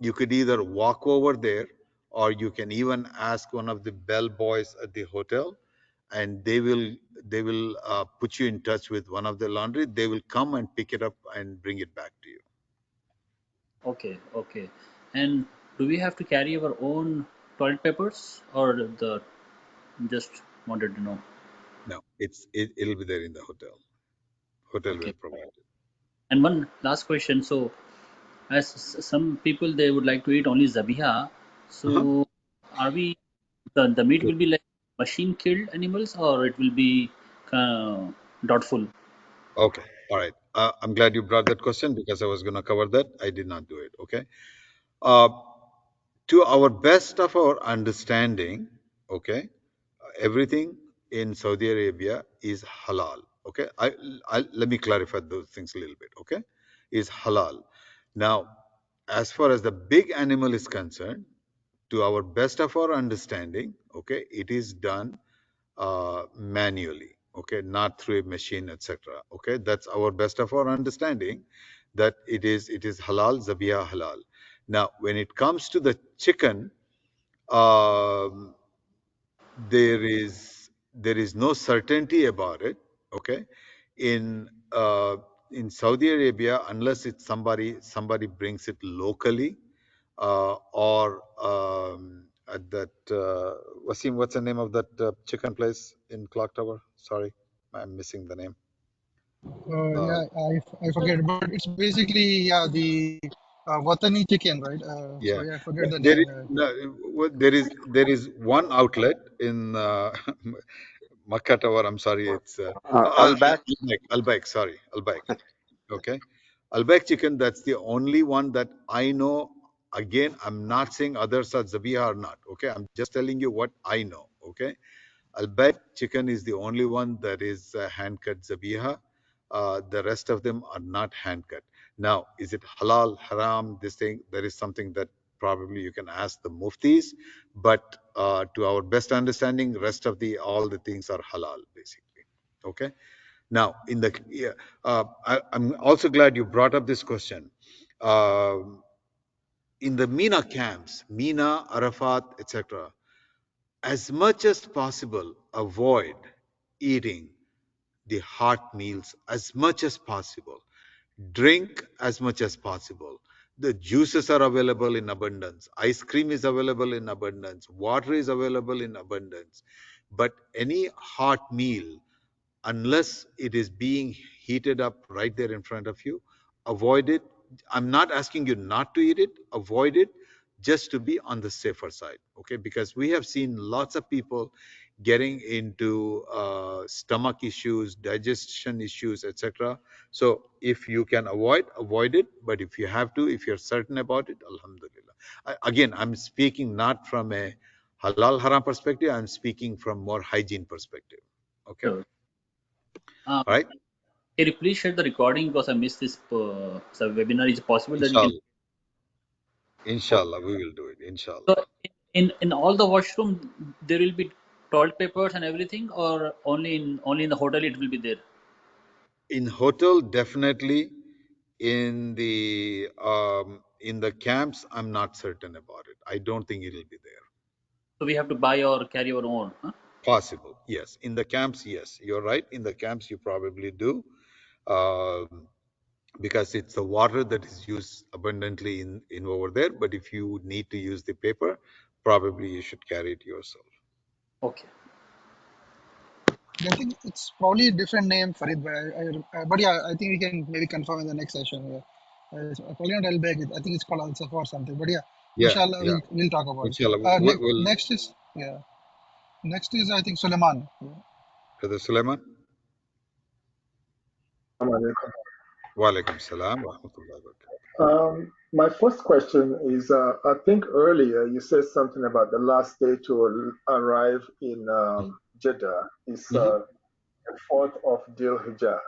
you could either walk over there or you can even ask one of the bell boys at the hotel and they will put you in touch with one of the laundry. They will come and pick it up and bring it back to you. Okay, okay. And do we have to carry our own toilet papers or the just wanted to know? No, it'll be there in the hotel. Hotel will Okay. provide it. And one last question. So, as some people they would like to eat only zabiha. Uh-huh. So, are we the meat Good. will be like machine killed animals or it will be doubtful? Okay. All right. I'm glad you brought that question because I was going to cover that. I did not do it. Okay. Uh, to our best of our understanding, okay, everything in Saudi Arabia is halal. Okay, let me clarify those things a little bit. Okay, is halal. Now, as far as the big animal is concerned, to our best of our understanding, okay, it is done manually. Okay, not through a machine, etc. Okay, that's our best of our understanding that it is halal, zabiya halal. Now, when it comes to the chicken, um, there is no certainty about it. Okay, in in Saudi Arabia, unless it's somebody brings it locally, or at that Wasim, what's the name of that chicken place in Clock Tower? Sorry, I'm missing the name. Yeah, I forget, but it's basically the Watani chicken, right? Yeah, Sorry, I forget the there name. is no, there is one outlet in Makkah Tower. I'm sorry, it's Al Back. Al-Baik. Sorry, Al-Baik. Okay, Al-Baik chicken. That's the only one that I know. Again, I'm not saying others are Zabiha or not. Okay, I'm just telling you what I know. Okay, Al-Baik chicken is the only one that is hand cut Zabiha. The rest of them are not hand cut. Now, is it halal, haram? This thing, there is something that probably you can ask the muftis, but to our best understanding, rest of all the things are halal, basically. Okay. Now, I'm also glad you brought up this question. In the Mina camps, Mina, Arafat, etc., as much as possible, avoid eating the hot meals as much as possible. Drink as much as possible. The juices are available in abundance. Ice cream is available in abundance. Water is available in abundance. But any hot meal, unless it is being heated up right there in front of you, avoid it. I'm not asking you not to eat it, avoid it, just to be on the safer side. Okay, because we have seen lots of people getting into stomach issues, digestion issues, etc. So if you can avoid it, but if you have to, if you're certain about it, alhamdulillah. Again, I'm speaking not from a halal haram perspective, I'm speaking from more hygiene perspective. Okay. Sure. Um, All right. Can you please share the recording because I missed this webinar? Is it possible that you can? Inshallah. Inshallah, we will do it. Inshallah. So in all the washroom there will be toilet papers and everything, or only in the hotel it will be there? In hotel, definitely. In the camps, I'm not certain about it. I don't think it'll be there. So we have to buy or carry our own, huh? Possible, yes. In the camps, yes. You're right. In the camps, you probably do. Um, because it's the water that is used abundantly in over there. But if you need to use the paper, probably you should carry it yourself. Okay. I think it's probably a different name, Farid, but yeah, I think we can maybe confirm in the next session. Yeah. It's probably not Elbeg. I think it's called Al Safa or something. But yeah, Yeah, inshallah, yeah. we'll talk about it. Inshallah, we'll Next is I think Suleiman. Yeah. Brother Sulaiman. Wa alaikum salam wa rahmatullahi wa barakatuh. My first question is I think earlier you said something about the last day to arrive in Jeddah is the 4th of Dhul Hijjah.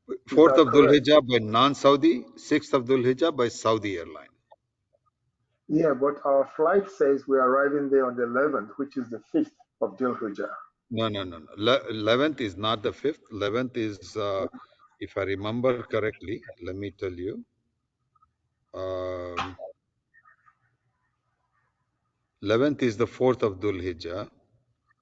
Is 4th that of Dhul correct? Hijjah by non-Saudi, 6th of Dhul Hijjah by Saudi airline. Yeah, but our flight says we're arriving there on the 11th, which is the 5th of Dhul Hijjah. No. 11th is not the 5th. 11th is, if I remember correctly, let me tell you. 11th is the 4th of Dhul Hijjah.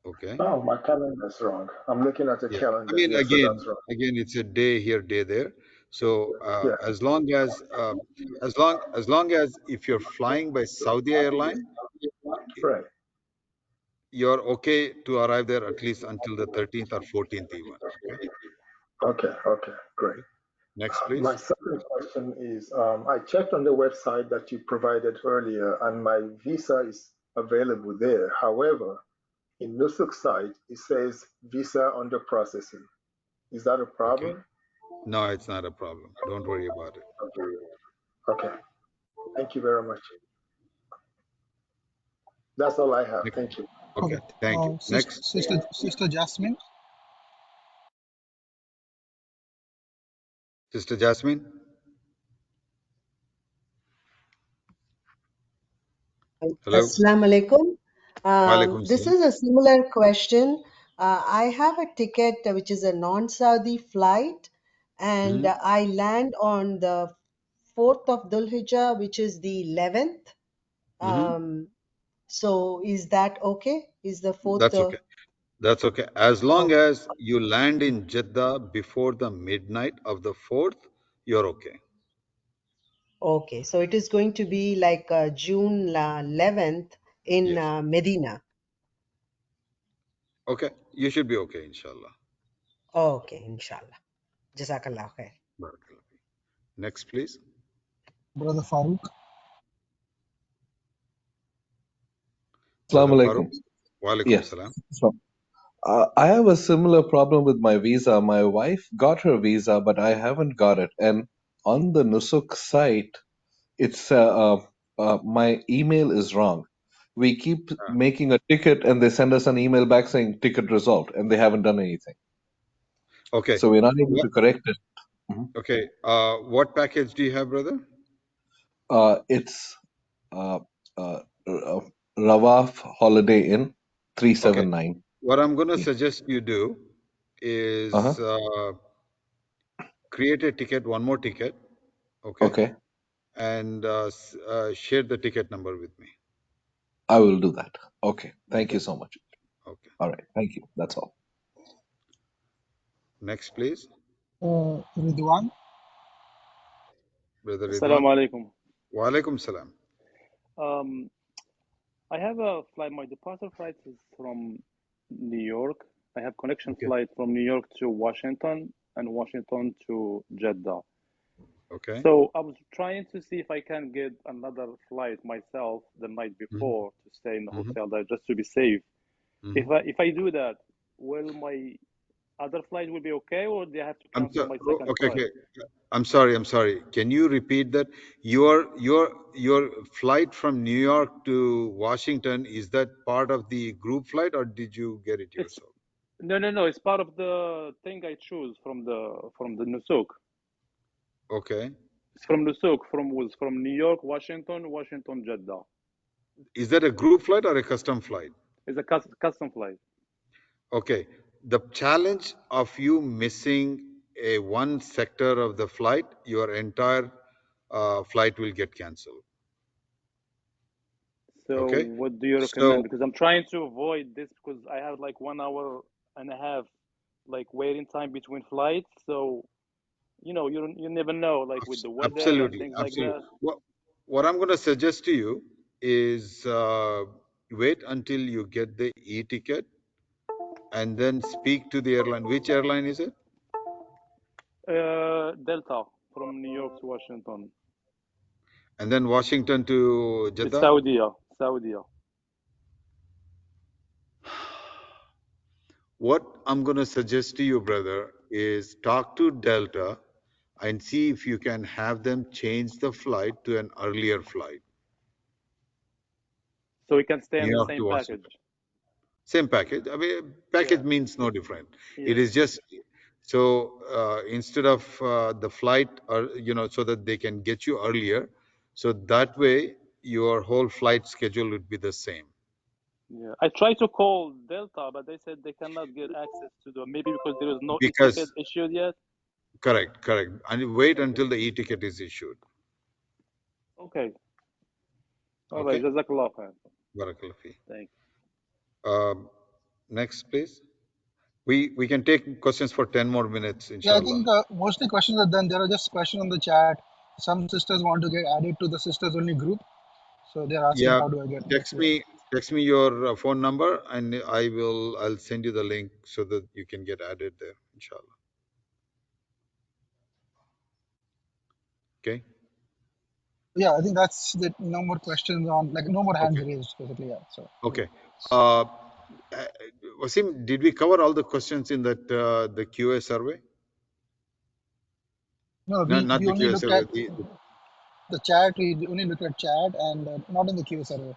Okay. Oh, my calendar's wrong. I'm looking at the Yeah. I calendar. mean, Yeah, so that's wrong. again, it's a day here, day there. So Yeah, as long as if you're flying by Saudi airline, right. you're okay to arrive there at least until the 13th or 14th even. Okay. Okay, great. Okay. Next, My please. second question is I checked on the website that you provided earlier, and my visa is available there. However, in Nusuk site, it says visa under processing. Is that a Okay. problem? No, it's not a problem. Don't worry about it. Okay. Thank you very much. That's all I have. Thank you. Okay. Okay. Thank you. Next, Sister Jasmine. Sister Jasmine. Hello. Assalamu alaikum. Walaikum This salam. is a similar question. I have a ticket which is a non-Saudi flight, and I land on the 4th of Dhul Hijjah, which is the 11th. So is that okay? Is the 4th? That's okay. That's okay. As long Okay. as you land in Jeddah before the midnight of the 4th, you're okay. Okay, so it is going to be like June 11th in Yes. Medina. Okay. You should be okay, inshallah. Okay, inshallah. Jazakallah khair. Barakallah. Next, please. Brother Farooq. Brother Assalamu Farooq. alaikum. Wa alaikum Yes. salam. So, I have a similar problem with my visa. My wife got her visa, but I haven't got it. And on the Nusuk site, it's my email is wrong. We keep making a ticket, and they send us an email back saying ticket resolved, and they haven't done anything. Okay. So we're not able What? to correct it. Mhm. Okay. What package do you have, brother? It's uh, uh, uh, Rawaf Holiday Inn Okay. 379. What I'm going to Yeah. suggest you do Uh-huh. is create a ticket, one more ticket, okay, Okay. and share the ticket number with me. I will do that. Okay. Thank you Okay. so much. Okay. All right. Thank you. That's all. Next, please. Ridwan. Brother Ridwan. Assalamu alaikum. Wa alaikum salam. Um, I have a flight. My departure flight is from New York. I have connection Okay. flight from New York to Washington and Washington to Jeddah. Okay. So I was trying to see if I can get another flight myself the night Mm-hmm. before to stay in the Mm-hmm. hotel there just to be safe. Mm-hmm. If I do that, will my other flight will be okay, or do I have to cancel my second Okay. flight? Okay. I'm sorry. I'm sorry. Can you repeat that? Your flight from New York to Washington, is that part of the group flight, or did you get it It's yourself? no. It's part of the thing I choose from the Nusuk. Okay. It's from Nusuk, from New York, Washington, Washington, Jeddah. Is that a group flight or a custom flight? It's a custom flight. Okay. The challenge of you missing a one sector of the flight, your entire flight will get cancelled. So Okay. what do you recommend? So Because I'm trying to avoid this because I have like 1 hour and a half like waiting time between flights. So you never know like with the weather and absolutely, things like absolutely. that. What I'm going to suggest to you is wait until you get the e-ticket and then speak to the airline. Which airline is it? Delta from New York to Washington. And then Washington to It's Jeddah. Saudi. What I'm going to suggest to you, brother, is talk to Delta and see if you can have them change the flight to an earlier flight, So we can stay New in the York same to package. Washington. Same package. I mean, package Yeah, means no different. It yeah, is just so instead of the flight, or so that they can get you earlier, so that way your whole flight schedule would be the same. yeah. I tried to call Delta, but they said they cannot get access to the maybe because there is no e-ticket Because issued yet. correct, and wait Okay. until the e-ticket is issued. Okay. All right. Okay, Jazakallah khair. Barakallah fi. Thank Next, please. We can take questions for 10 more minutes, Yeah, I inshallah. think mostly questions are done. There are just questions on the chat. Some sisters want to get added to the sisters only group. So they're asking Yeah, how do I get text here. me text me your phone number, and I'll send you the link so that you can get added there, inshallah. Okay. Yeah, I think that's the no more questions on like no more hands Okay. raised basically. Yeah. So Okay. Uh, Wasim, did we cover all the questions in that the QA survey? no, No, we not the only QA looked survey. at the chat. We only looked at chat and not in the queue survey.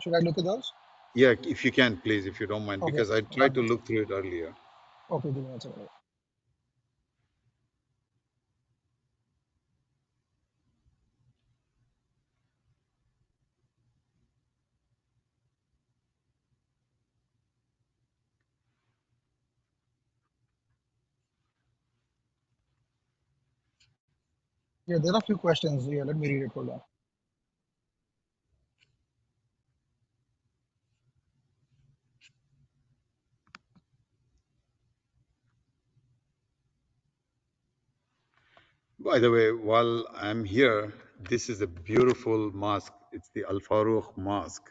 Should I look at those? Yeah, if you can, please, if you don't mind, Okay, because I got tried to this. look through it earlier. Okay, give me one second. Yeah, there are a few questions here. Let me read it. Hold on. By the way, while I'm here, this is a beautiful mosque. It's the Al Farouk Mosque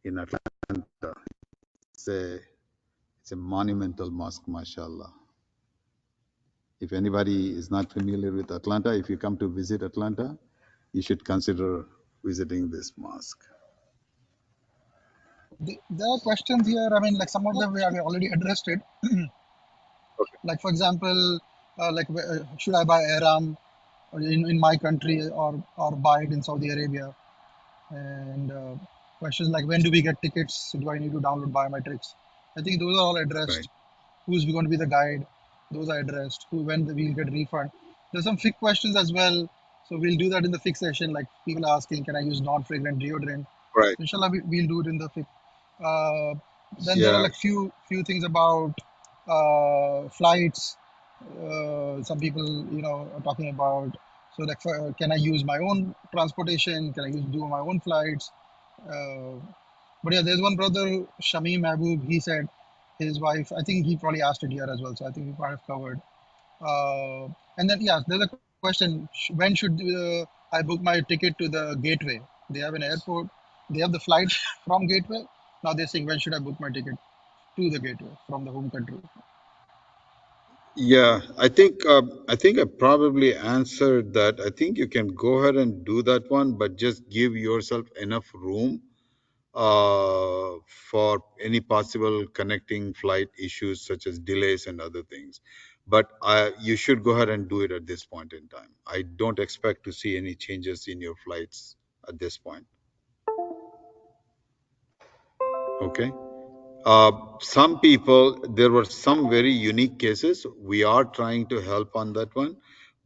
in Atlanta. It's a, it's a monumental mosque, mashallah. If anybody is not familiar with Atlanta, if you come to visit Atlanta, you should consider visiting this mosque. There are questions here. I mean, like some of them we have already addressed it. Okay. Like for example, should I buy Ihram in my country or buy it in Saudi Arabia? And questions like when do we get tickets? Do I need to download biometrics? I think those are all Right. addressed. Who's going to be the guide? Those are addressed. When we'll get refund? There's some FIC questions as well. So we'll do that in the FIC session. Like people asking, can I use non-fragrant deodorant? Right. Inshallah, we'll do it in the FIC. Then there are Yeah. like few things about flights. Some people, are talking about. So like, can I use my own transportation? Can I do my own flights? Uh, but yeah, there's one brother, Shamim Mahbub. He said his wife. I think he probably asked it here as well. So I think we might have covered. And then yeah, there's a question: when should I book my ticket to the gateway? They have an airport. They have the flight from gateway. Now they're saying when should I book my ticket to the gateway from the home country? Yeah, I think I probably answered that. I think you can go ahead and do that one, but just give yourself enough room for any possible connecting flight issues such as delays and other things. But you should go ahead and do it at this point in time. I don't expect to see any changes in your flights at this point. Okay. Some people, there were some very unique cases. We are trying to help on that one,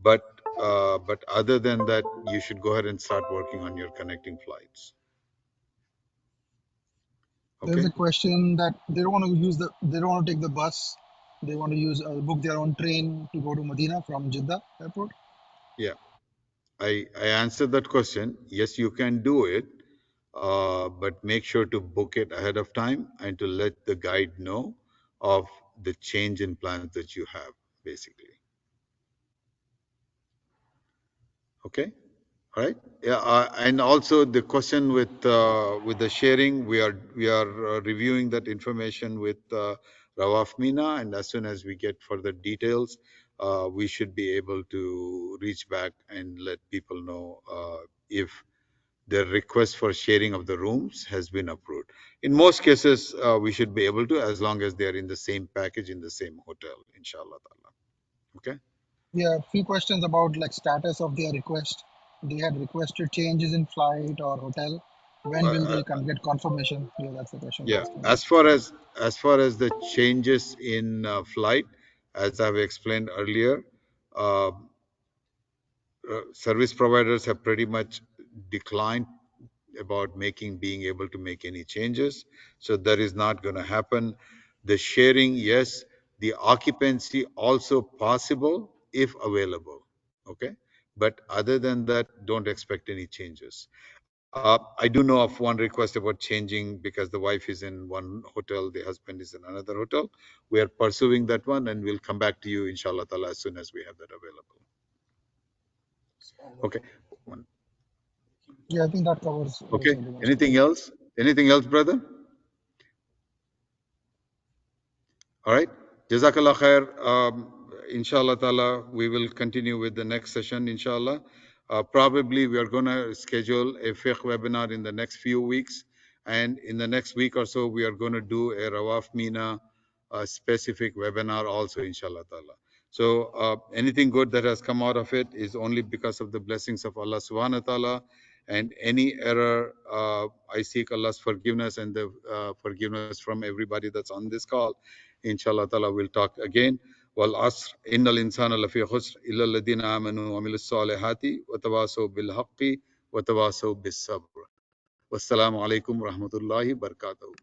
but other than that, you should go ahead and start working on your connecting flights. There's Okay. a question that they don't want to they don't want to take the bus. They want to book their own train to go to Medina from Jeddah airport. Yeah, I answered that question. Yes, you can do it, but make sure to book it ahead of time and to let the guide know of the change in plans that you have, basically. Okay. All right. Yeah, and also the question with the sharing, we are reviewing that information with Rawaf Mina, and as soon as we get further details, we should be able to reach back and let people know if their request for sharing of the rooms has been approved. In most cases, we should be able to, as long as they are in the same package in the same hotel, inshallah. Okay. Yeah, a few questions about like status of their request. They had requested changes in flight or hotel. When will they get confirmation? Yeah, that's the question they're Yeah, asking. as far as the changes in flight, as I've explained earlier, uh, service providers have pretty much declined about being able to make any changes. So that is not going to happen. The sharing, yes. The occupancy also possible if available. Okay, but other than that, don't expect any changes. I do know of one request about changing because the wife is in one hotel, the husband is in another hotel. We are pursuing that one, and we'll come back to you, inshallah ta'ala, as soon as we have that available. Okay. Yeah, I think that covers Okay. basically most of Anything it. else? Anything else, brother? All right. Jazakallah khair. Inshallah ta'ala, we will continue with the next session, inshallah. Probably we are going to schedule a fiqh webinar in the next few weeks. And in the next week or so, we are going to do a Rawaf Mina specific webinar also, inshallah ta'ala. So anything good that has come out of it is only because of the blessings of Allah subhanahu wa ta'ala. And any error, I seek Allah's forgiveness and the forgiveness from everybody that's on this call. Inshallah ta'ala, we'll talk again. والعصر إن الإنسان لفي خسر إلا الذين آمنوا وعملوا الصالحات وتواصوا بالحق وتواصوا بالصبر والسلام عليكم ورحمة الله وبركاته.